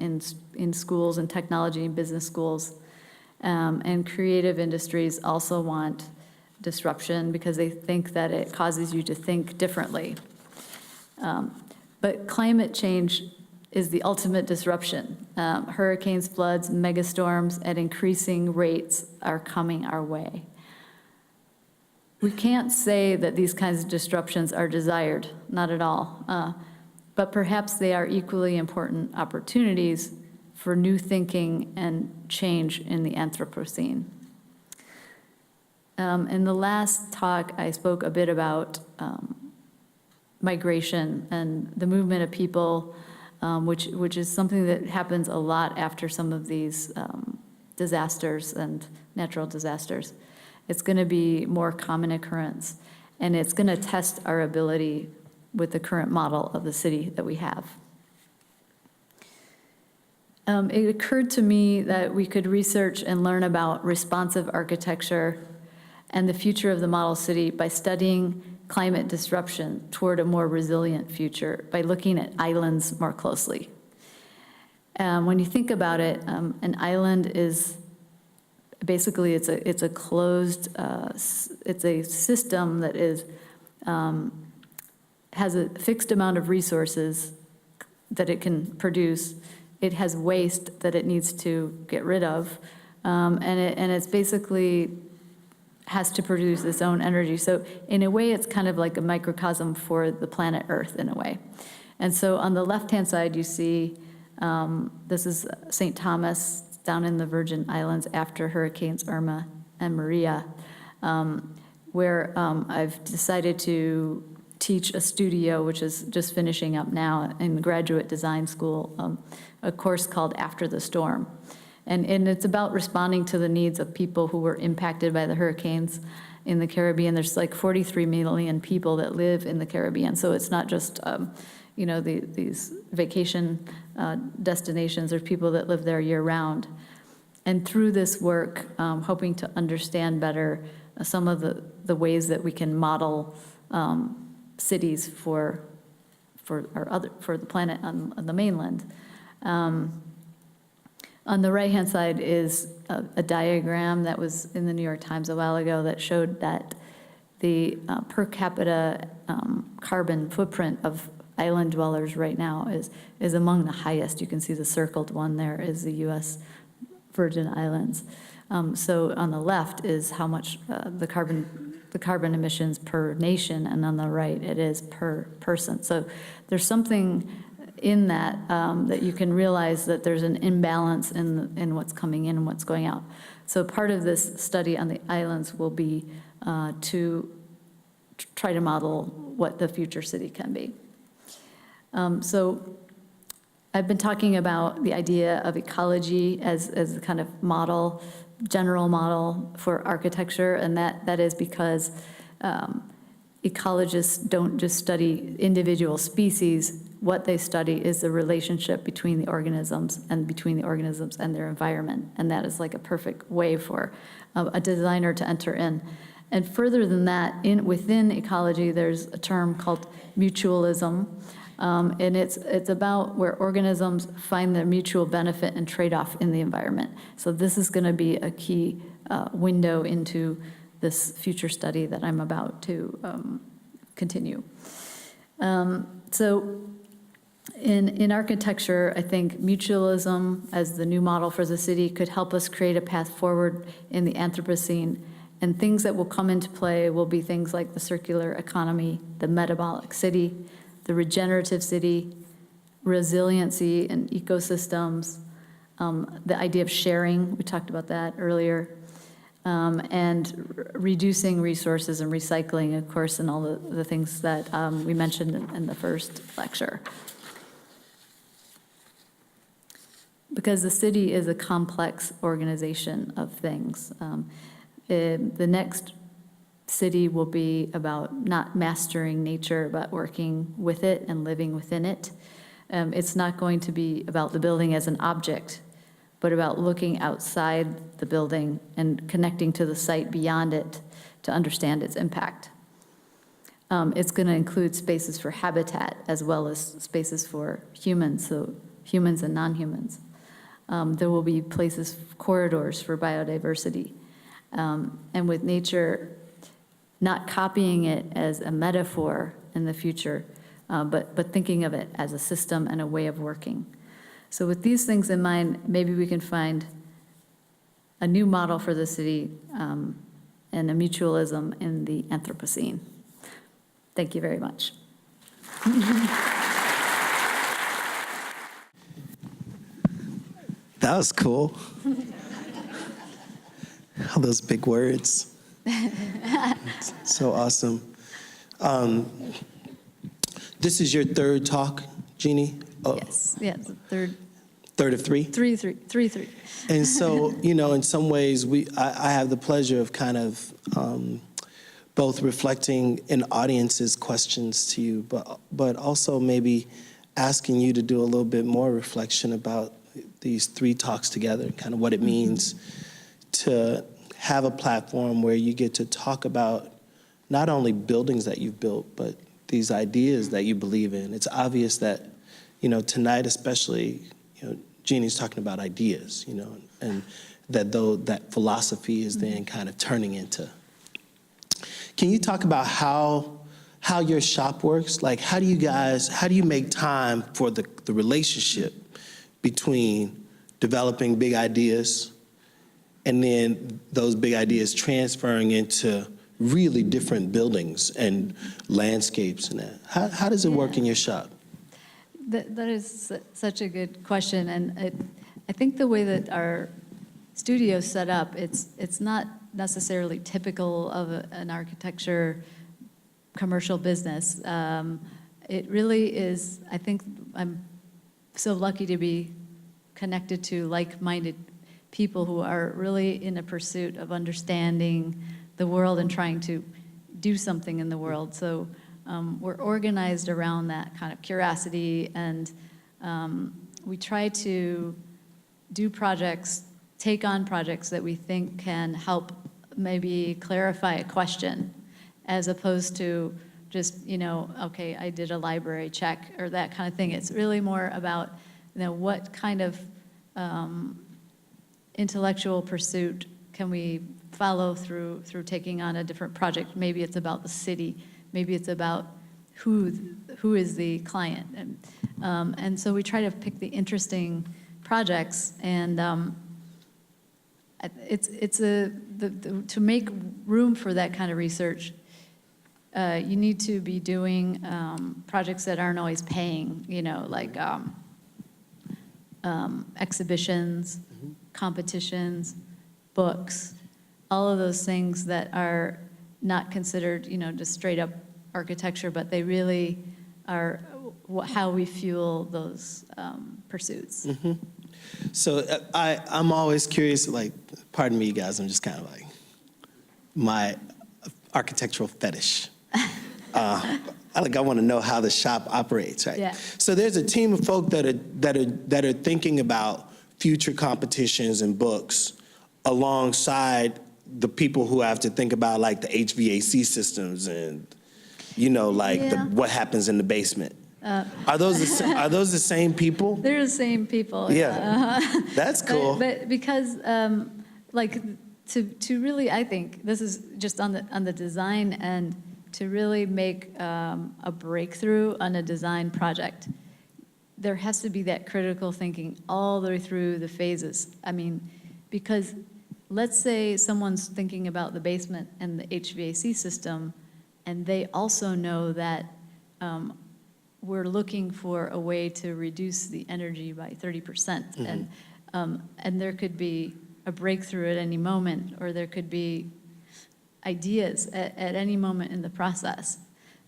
in schools and technology and business schools. And creative industries also want disruption because they think that it causes you to think differently. But climate change is the ultimate disruption. Hurricanes, floods, megastorms at increasing rates are coming our way. We can't say that these kinds of disruptions are desired, not at all. But perhaps they are equally important opportunities for new thinking and change in the Anthropocene. In the last talk, I spoke a bit about migration and the movement of people, which is something that happens a lot after some of these disasters and natural disasters. It's going to be more common occurrence, and it's going to test our ability with the current model of the city that we have. It occurred to me that we could research and learn about responsive architecture and the future of the model city by studying climate disruption toward a more resilient future by looking at islands more closely. When you think about it, an island is basically it's a closed, it's a system that has a fixed amount of resources that it can produce. It has waste that it needs to get rid of, and it's basically has to produce its own energy. So in a way, it's kind of like a microcosm for the planet Earth in a way. And so on the left-hand side, you see this is St. Thomas down in the Virgin Islands after Hurricanes Irma and Maria, where I've decided to teach a studio, which is just finishing up now in graduate design school, a course called After the Storm. And it's about responding to the needs of people who were impacted by the hurricanes in the Caribbean. There's like 43 million people that live in the Caribbean, so it's not just these vacation destinations. There's people that live there year-round. And through this work, hoping to understand better some of the ways that we can model cities for the planet on the mainland. On the right-hand side is a diagram that was in the New York Times a while ago that showed that the per capita carbon footprint of island dwellers right now is among the highest. You can see the circled one there is the U.S. Virgin Islands. So on the left is how much the carbon emissions per nation, and on the right it is per person. So there's something in that that you can realize that there's an imbalance in what's coming in and what's going out. So part of this study on the islands will be to try to model what the future city can be. So I've been talking about the idea of ecology as a kind of model, general model for architecture, and that is because ecologists don't just study individual species. What they study is the relationship between the organisms and their environment, and that is like a perfect way for a designer to enter in. And further than that, within ecology, there's a term called mutualism, and it's about where organisms find their mutual benefit and trade-off in the environment. So this is going to be a key window into this future study that I'm about to continue. So in architecture, I think mutualism as the new model for the city could help us create a path forward in the Anthropocene. And things that will come into play will be things like the circular economy, the metabolic city, the regenerative city, resiliency in ecosystems, the idea of sharing, we talked about that earlier, and reducing resources and recycling, of course, and all the things that we mentioned in the first lecture. Because the city is a complex organization of things. The next city will be about not mastering nature, but working with it and living within it. It's not going to be about the building as an object, but about looking outside the building and connecting to the site beyond it to understand its impact. It's going to include spaces for habitat as well as spaces for humans, so humans and non-humans. There will be places, corridors for biodiversity. And with nature, not copying it as a metaphor in the future, but thinking of it as a system and a way of working. So with these things in mind, maybe we can find a new model for the city and a mutualism in the Anthropocene. Thank you very much. That was cool. All those big words. So awesome. This is your third talk, Jeannie? Oh. Yes, third. Third of three? Three. And so, in some ways, I have the pleasure of kind of both reflecting an audience's questions to you, but also maybe asking you to do a little bit more reflection about these three talks together, kind of what it means to have a platform where you get to talk about not only buildings that you've built, but these ideas that you believe in. It's obvious that, tonight especially, Jeannie's talking about ideas, and that philosophy is then kind of turning into. Can you talk about how your shop works? Like, how do you make time for the relationship between developing big ideas and then those big ideas transferring into really different buildings and landscapes and that? How does it work in your shop? That is such a good question, and I think the way that our studio is set up, it's not necessarily typical of an architecture commercial business. It really is. I think I'm so lucky to be connected to like-minded people who are really in a pursuit of understanding the world and trying to do something in the world. So we're organized around that kind of curiosity, and we try to do projects, take on projects that we think can help maybe clarify a question, as opposed to just, okay, I did a library check or that kind of thing. It's really more about, what kind of intellectual pursuit can we follow through taking on a different project? Maybe it's about the city, maybe it's about who is the client, and so we try to pick the interesting projects, and to make room for that kind of research, you need to be doing projects that aren't always paying, like exhibitions, competitions, books, all of those things that are not considered, just straight up architecture, but they really are how we fuel those pursuits. Mm-hmm. So I'm always curious, like, pardon me, guys, I'm just kind of like, my architectural fetish. I want to know how the shop operates, right? Yeah. So there's a team of folk that are thinking about future competitions and books alongside the people who have to think about, like, the HVAC systems and, what happens in the basement. Are those the same people? They're the same people. Yeah. That's cool. But because, to really, I think this is just on the design end, to really make a breakthrough on a design project, there has to be that critical thinking all the way through the phases. I mean, because let's say someone's thinking about the basement and the HVAC system, and they also know that we're looking for a way to reduce the energy by 30%. Mm-hmm. And there could be a breakthrough at any moment, or there could be ideas at any moment in the process.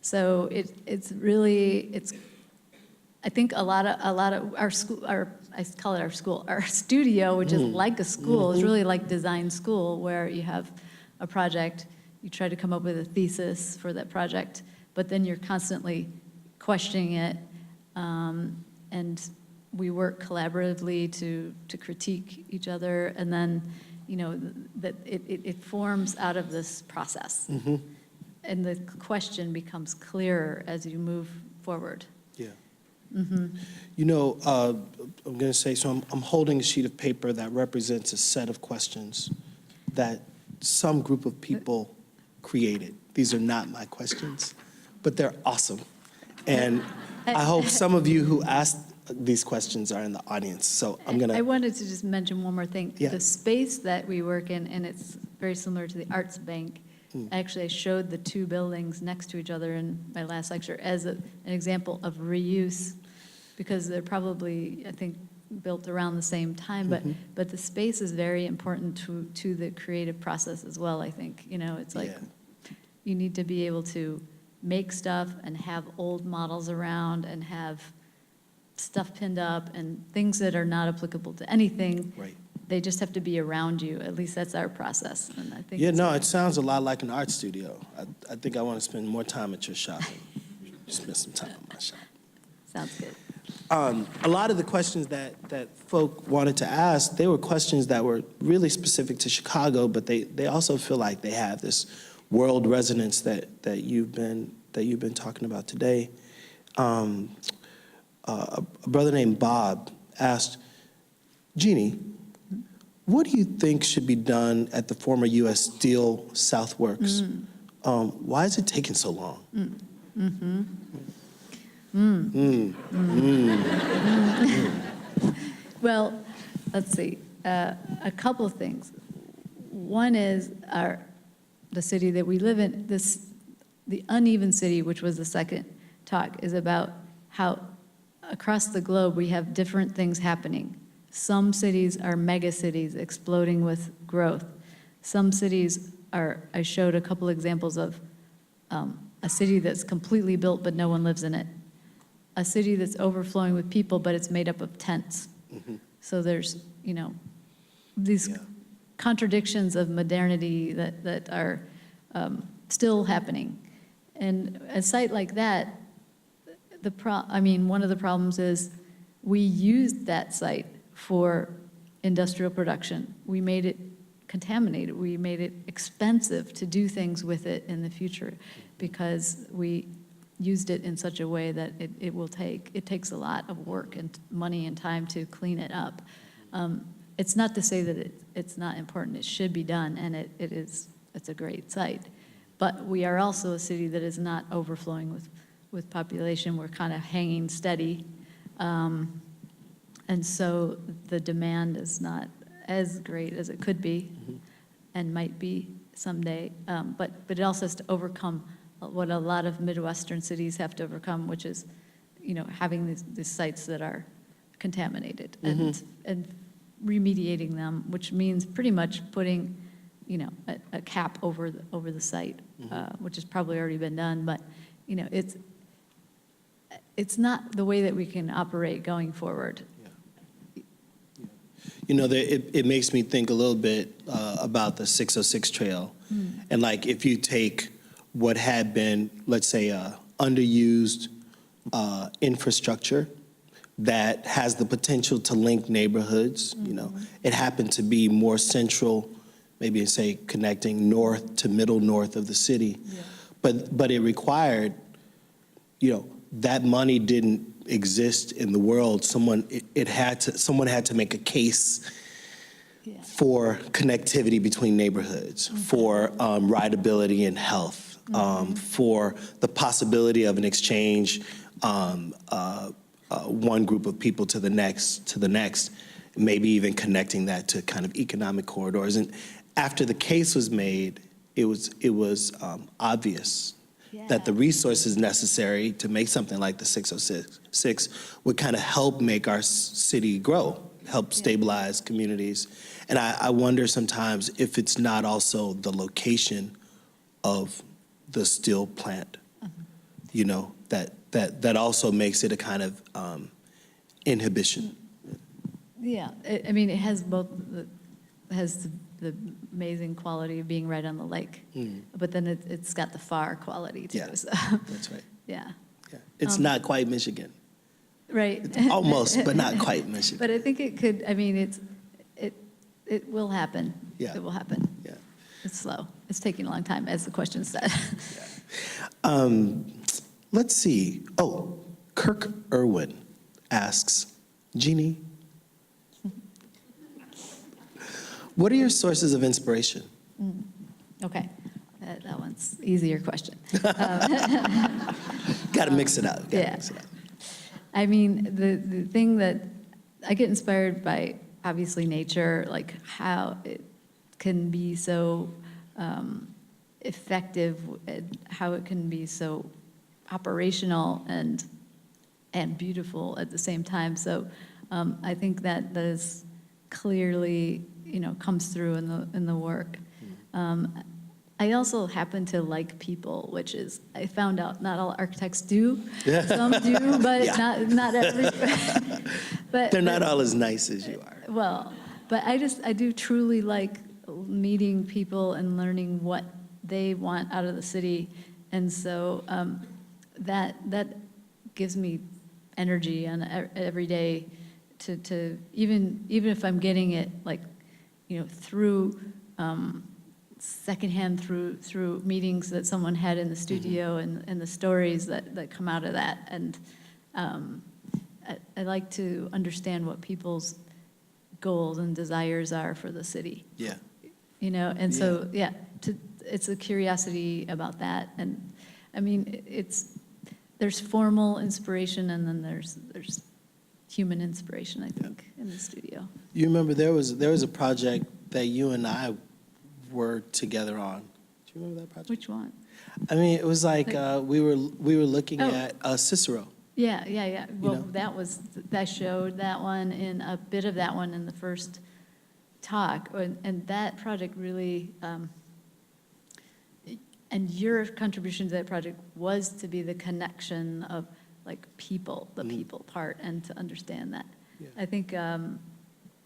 So I think a lot of our school, I call it our school, our studio, which is like a school, is really like design school, where you have a project, you try to come up with a thesis for that project, but then you're constantly questioning it, and we work collaboratively to critique each other, and then that it forms out of this process. Mm-hmm. And the question becomes clearer as you move forward. Yeah. Mm-hmm. I'm going to say, so I'm holding a sheet of paper that represents a set of questions that some group of people created. These are not my questions, but they're awesome. And I hope some of you who asked these questions are in the audience. So I wanted to just mention one more thing. Yeah. The space that we work in, and it's very similar to the Arts Bank. Actually, I showed the two buildings next to each other in my last lecture as an example of reuse, because they're probably, I think, built around the same time, but the space is very important to the creative process as well, I think. It's like you need to be able to make stuff and have old models around and have stuff pinned up and things that are not applicable to anything. Right. They just have to be around you. At least that's our process. And I think it sounds a lot like an art studio. I think I want to spend more time at your shop and spend some time at my shop. Sounds good. A lot of the questions that folk wanted to ask, they were questions that were really specific to Chicago, but they also feel like they have this world resonance that you've been talking about today. A brother named Bob asked, Jeannie, what do you think should be done at the former U.S. Steel Southworks? Why is it taking so long? Mm-hmm. Well, let's see. A couple of things. One is the city that we live in. The uneven city, which was the second talk, is about how across the globe we have different things happening. Some cities are mega cities exploding with growth. Some cities I showed a couple examples of a city that's completely built but no one lives in it. A city that's overflowing with people but it's made up of tents. Mm-hmm. So there's, these contradictions of modernity that are still happening. And a site like that, one of the problems is we used that site for industrial production. We made it contaminated. We made it expensive to do things with it in the future because we used it in such a way that it takes a lot of work and money and time to clean it up. it's not to say that it's not important. It should be done, and it's a great site. But we are also a city that is not overflowing with population. We're kind of hanging steady. And so the demand is not as great as it could be and might be someday. But it also has to overcome what a lot of Midwestern cities have to overcome, which is, having these sites that are contaminated and remediating them, which means pretty much putting, a cap over the site, which has probably already been done. But, it's not the way that we can operate going forward. It makes me think a little bit about the 606 trail. And like, if you take what had been, let's say, underused infrastructure that has the potential to link neighborhoods, it happened to be more central, maybe say connecting north to middle north of the city. But it required, that money didn't exist in the world. Someone had to make a case for connectivity between neighborhoods, for rideability and health, for the possibility of an exchange, one group of people to the next, maybe even connecting that to kind of economic corridors. And after the case was made, it was obvious that the resources necessary to make something like the 606 would kind of help make our city grow, help stabilize communities. And I wonder sometimes if it's not also the location of the steel plant, that also makes it a kind of inhibition. Yeah, it has both, has the amazing quality of being right on the lake, but then it's got the far quality too. Yeah, so. that's right. Yeah. It's not quite Michigan. Right. It's almost, but not quite Michigan. But I think it could, it will happen. Yeah. It will happen. Yeah. It's slow. It's taking a long time, as the question said. Let's see. Oh, Kirk Irwin asks, Jeannie, what are your sources of inspiration? Okay, that one's easier question. Got to mix it up. Mix it up. The thing that I get inspired by, obviously, nature, like how it can be so effective, and how it can be so operational and beautiful at the same time. So I think that is clearly, comes through in the work. I also happen to like people, which is, I found out not all architects do. Some do, but not everybody. They're not all as nice as you are. Well, but I do truly like meeting people and learning what they want out of the city. And so that gives me energy on every day to even if I'm getting it through secondhand through meetings that someone had in the studio and the stories that come out of that. And I like to understand what people's goals and desires are for the city. Yeah. So it's a curiosity about that. And there's formal inspiration, and then there's human inspiration, I think, in the studio. You remember there was a project that you and I were together on. Do you remember that project? Which one? It was like we were looking at Cicero. Yeah. Well, I showed that one in a bit of that one in the first talk, and that project really, and your contribution to that project was to be the connection of people, the people part, and to understand that. Yeah. I think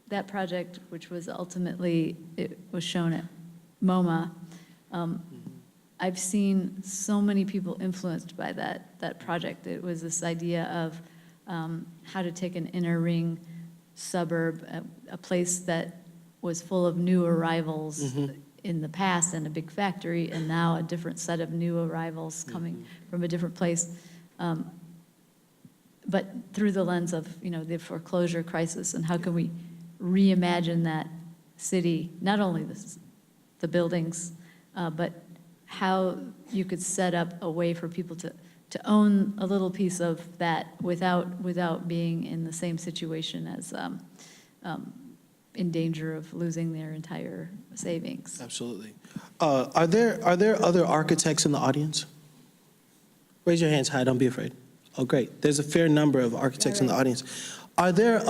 that project, which was ultimately, it was shown at MoMA, I've seen so many people influenced by that project. It was this idea of how to take an inner ring suburb, a place that was full of new arrivals in the past and a big factory, and now a different set of new arrivals coming from a different place. But through the lens of, the foreclosure crisis, and how can we reimagine that city, not only the buildings, but how you could set up a way for people to own a little piece of that without being in the same situation as in danger of losing their entire savings. Absolutely. Are there other architects in the audience? Raise your hands high, don't be afraid. Oh, great. There's a fair number of architects in the audience. Are there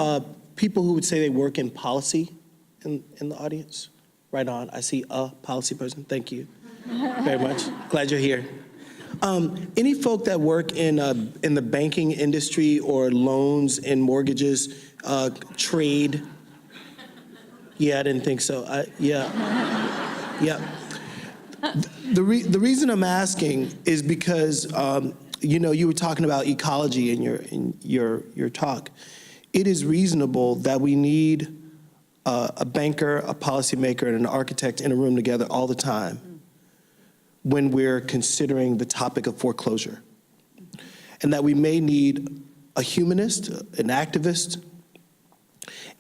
people who would say they work in policy in the audience? Right on. I see a policy person. Thank you very much. Glad you're here. Any folk that work in the banking industry or loans and mortgages, trade? Yeah, I didn't think so. Yeah. The reason I'm asking is because you were talking about ecology in your talk. It is reasonable that we need a banker, a policymaker, and an architect in a room together all the time when we're considering the topic of foreclosure. And that we may need a humanist, an activist,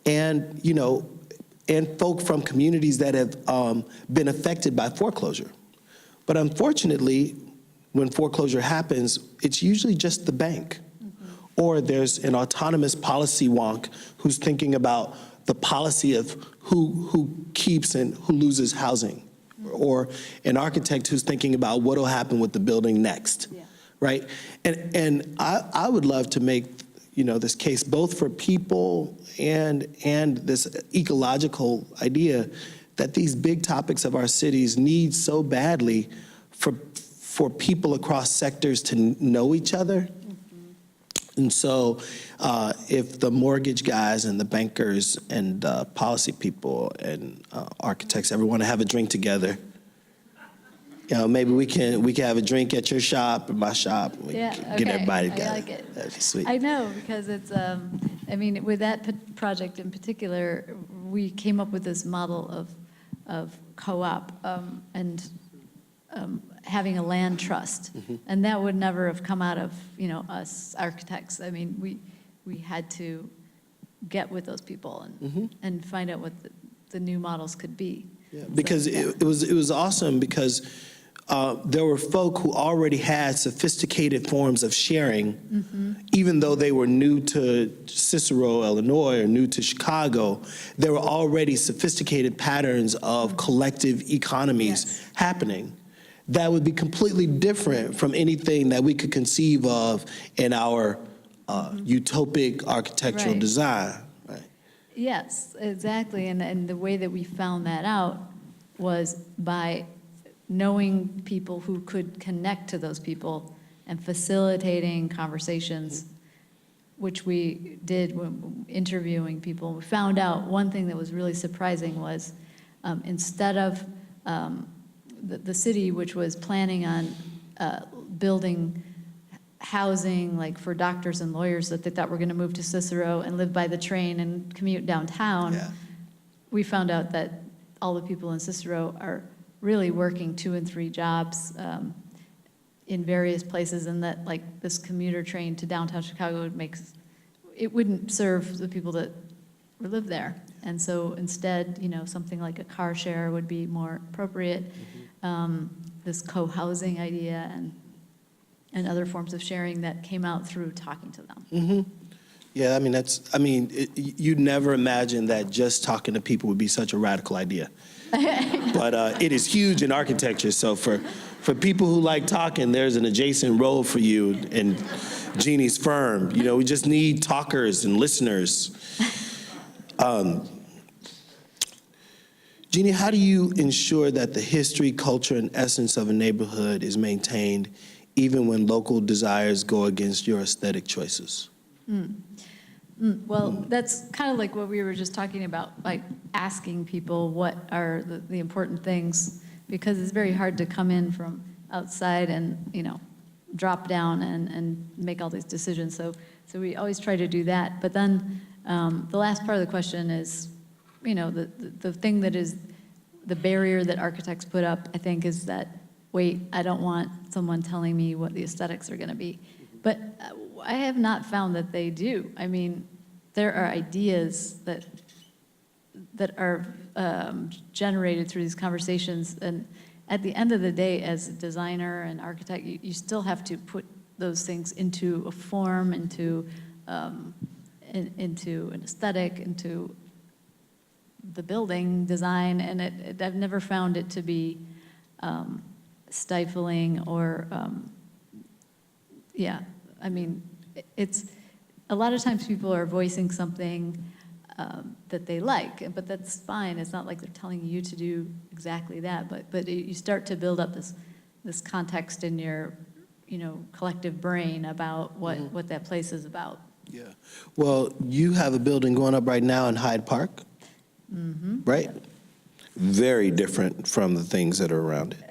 and folk from communities that have been affected by foreclosure. But unfortunately, when foreclosure happens, it's usually just the bank. Or there's an autonomous policy wonk who's thinking about the policy of who keeps and who loses housing. Or an architect who's thinking about what will happen with the building next, right? And I would love to make this case both for people and this ecological idea that these big topics of our cities need so badly for people across sectors to know each other. And so if the mortgage guys and the bankers and policy people and architects ever want to have a drink together, maybe we can have a drink at your shop or my shop. We can get everybody together. I like it. That'd be sweet. I know, because it's, with that project in particular, we came up with this model of co-op and having a land trust. And that would never have come out of, us architects. I mean, we had to get with those people and find out what the new models could be. Yeah, because it was awesome because there were folk who already had sophisticated forms of sharing, even though they were new to Cicero, Illinois, or new to Chicago. There were already sophisticated patterns of collective economies happening that would be completely different from anything that we could conceive of in our utopic architectural design. Right? Yes, exactly. And the way that we found that out was by knowing people who could connect to those people and facilitating conversations, which we did when interviewing people. We found out one thing that was really surprising was instead of the city, which was planning on building housing like for doctors and lawyers that they thought were going to move to Cicero and live by the train and commute downtown, we found out that all the people in Cicero are really working 2 and 3 jobs in various places, and that like this commuter train to downtown Chicago wouldn't serve the people that live there. And so instead, something like a car share would be more appropriate. This co-housing idea and other forms of sharing that came out through talking to them. Yeah, you'd never imagine that just talking to people would be such a radical idea. But it is huge in architecture. So for people who like talking, there's an adjacent role for you in Jeanne's firm. We just need talkers and listeners. Jeanne, how do you ensure that the history, culture, and essence of a neighborhood is maintained even when local desires go against your aesthetic choices? Well, that's kind of like what we were just talking about, like asking people what are the important things, because it's very hard to come in from outside and, drop down and make all these decisions. So we always try to do that. But then the last part of the question is, the thing that is the barrier that architects put up, I think, is that, wait, I don't want someone telling me what the aesthetics are going to be. But I have not found that they do. I mean, there are ideas that that are generated through these conversations. And at the end of the day, as a designer and architect, you still have to put those things into a form, into an aesthetic, into the building design, and I've never found it to be stifling or, yeah, I mean, it's, a lot of times people are voicing something that they like, but that's fine. It's not like they're telling you to do exactly that, but you start to build up this context in your, collective brain about what that place is about. Yeah. Well, you have a building going up right now in Hyde Park, right? Very different from the things that are around it.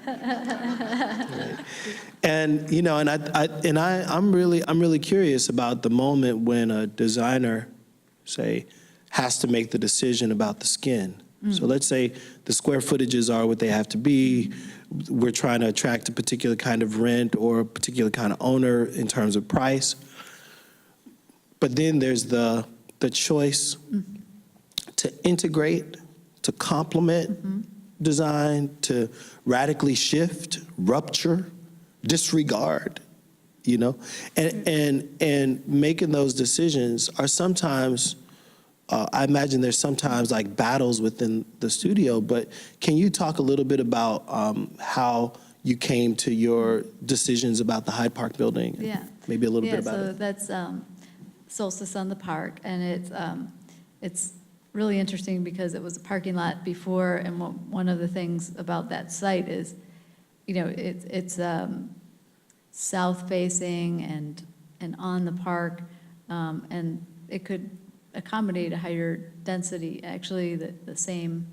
Right. And I'm really curious about the moment when a designer, say, has to make the decision about the skin. So let's say the square footages are what they have to be. We're trying to attract a particular kind of rent or a particular kind of owner in terms of price. But then there's the choice to integrate, to complement design, to radically shift, rupture, disregard, and making those decisions are sometimes, I imagine there's sometimes like battles within the studio, but can you talk a little bit about how you came to your decisions about the Hyde Park building? Yeah. Maybe a little bit about so it. That's Solstice on the Park, and it's really interesting because it was a parking lot before, and one of the things about that site is, it's south-facing and on the park, and it could accommodate a higher density. Actually, the same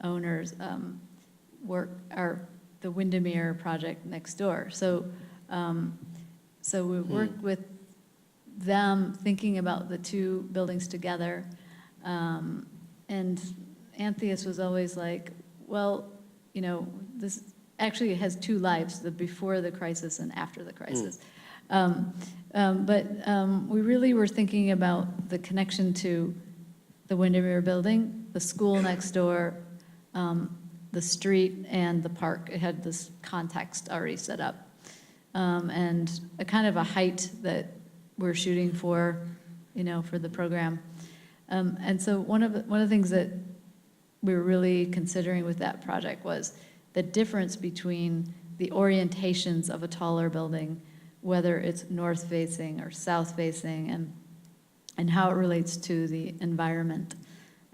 owners are the Windermere project next door. So we worked with them thinking about the two buildings together. And Antheus was always like, well, this actually has two lives, the before the crisis and after the crisis. But we really were thinking about the connection to the Windermere building, the school next door, the street, and the park. It had this context already set up. And a kind of a height that we're shooting for, for the program. And so one of the things that we were really considering with that project was the difference between the orientations of a taller building, whether it's north-facing or south-facing, and how it relates to the environment.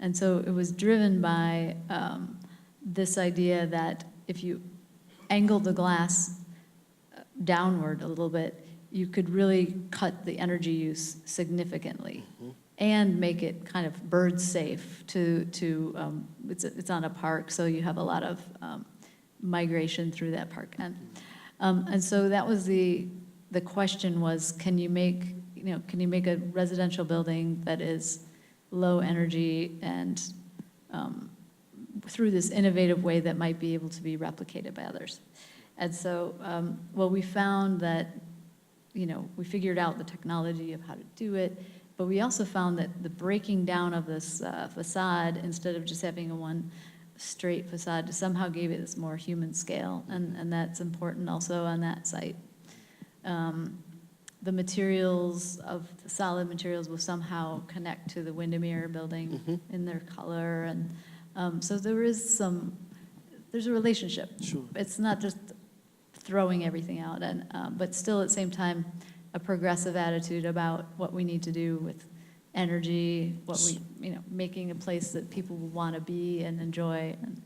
And so it was driven by this idea that if you angle the glass downward a little bit, you could really cut the energy use significantly and make it kind of bird safe it's on a park, so you have a lot of migration through that park. And so that was the question was, can you make a residential building that is low energy and through this innovative way that might be able to be replicated by others? And so, we found that, we figured out the technology of how to do it, but we also found that the breaking down of this facade, instead of just having a one straight facade, somehow gave it this more human scale, and that's important also on that site. The materials of the solid materials will somehow connect to the Windermere building in their color, and so there's a relationship. Sure. It's not just throwing everything out, and but still at the same time a progressive attitude about what we need to do with energy, what we making a place that people will want to be and enjoy, and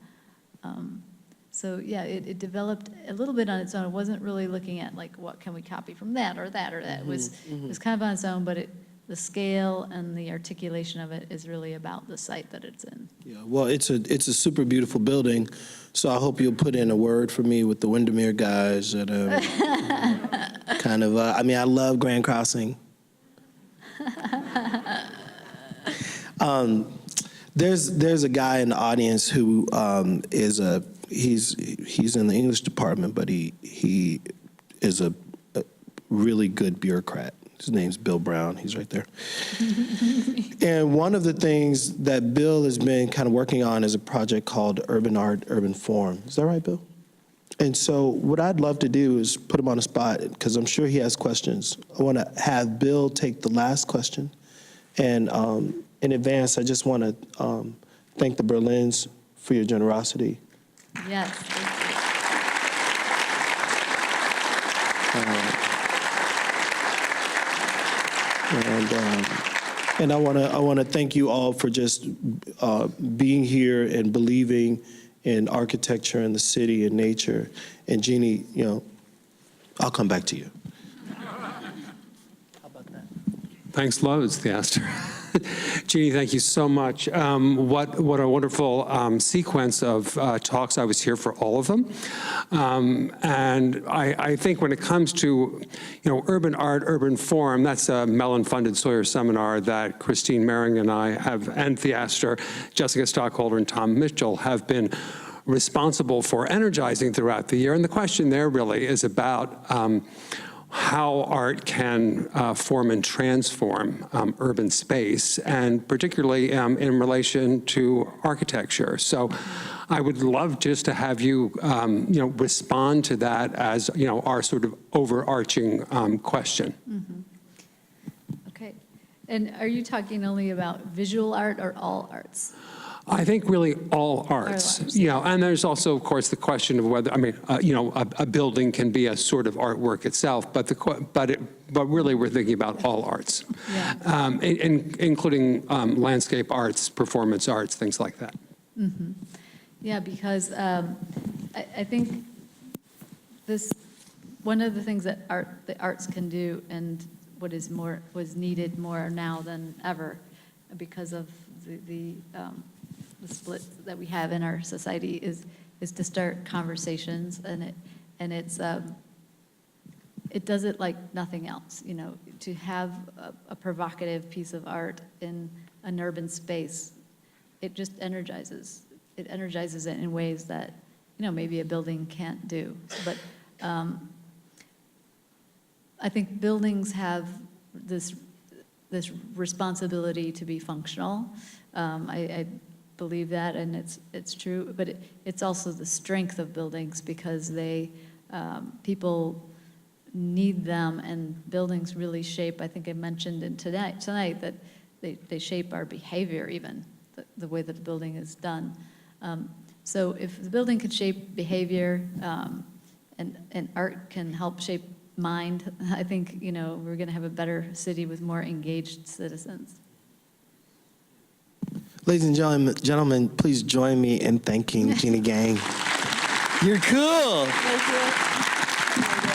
so yeah, it developed a little bit on its own. It wasn't really looking at like what can we copy from that or that or that. It was kind of on its own, but the scale and the articulation of it is really about the site that it's in. Yeah, well, it's a super beautiful building, so I hope you'll put in a word for me with the Windermere guys. And, kind of, I love Grand Crossing. There's a guy in the audience who he's in the English department, but he is a really good bureaucrat. His name's Bill Brown. He's right there. And one of the things that Bill has been kind of working on is a project called Urban Art, Urban Form. Is that right, Bill? And so what I'd love to do is put him on the spot, because I'm sure he has questions. I want to have Bill take the last question. And in advance, I just want to thank the Berlins for your generosity. Yes. And I want to thank you all for just being here and believing in architecture and the city and nature. And Jeannie, you know, I'll come back to you. Thanks loads, Theaster. Jeannie, thank you so much. What a wonderful sequence of talks. I was here for all of them. And I think when it comes to, urban art, urban form, that's a Mellon-funded Sawyer seminar that Christine Mering and I have, and Theaster, Jessica Stockholder, and Tom Mitchell have been responsible for energizing throughout the year. And the question there really is about how art can form and transform urban space, and particularly in relation to architecture. So I would love just to have you, respond to that as, our sort of overarching question. Mm-hmm. Okay. And are you talking only about visual art or all arts? I think really all arts, and there's also, of course, the question of whether, a building can be a sort of artwork itself, but really we're thinking about all arts, including landscape arts, performance arts, things like that. Mm-hmm. Yeah, because I think one of the things that the arts can do, and what is was needed more now than ever, because of the split that we have in our society, is to start conversations, and it does it like nothing else. To have a provocative piece of art in an urban space, it just energizes. It energizes it in ways that maybe a building can't do. But I think buildings have this responsibility to be functional. I believe that, and it's true, but it's also the strength of buildings, because people need them, and buildings really shape. I think I mentioned tonight that they shape our behavior, even the way that the building is done. So if the building can shape behavior, and art can help shape mind, I think we're going to have a better city with more engaged citizens. Ladies and gentlemen, please join me in thanking Jeanne Gang. You're cool. Thank you.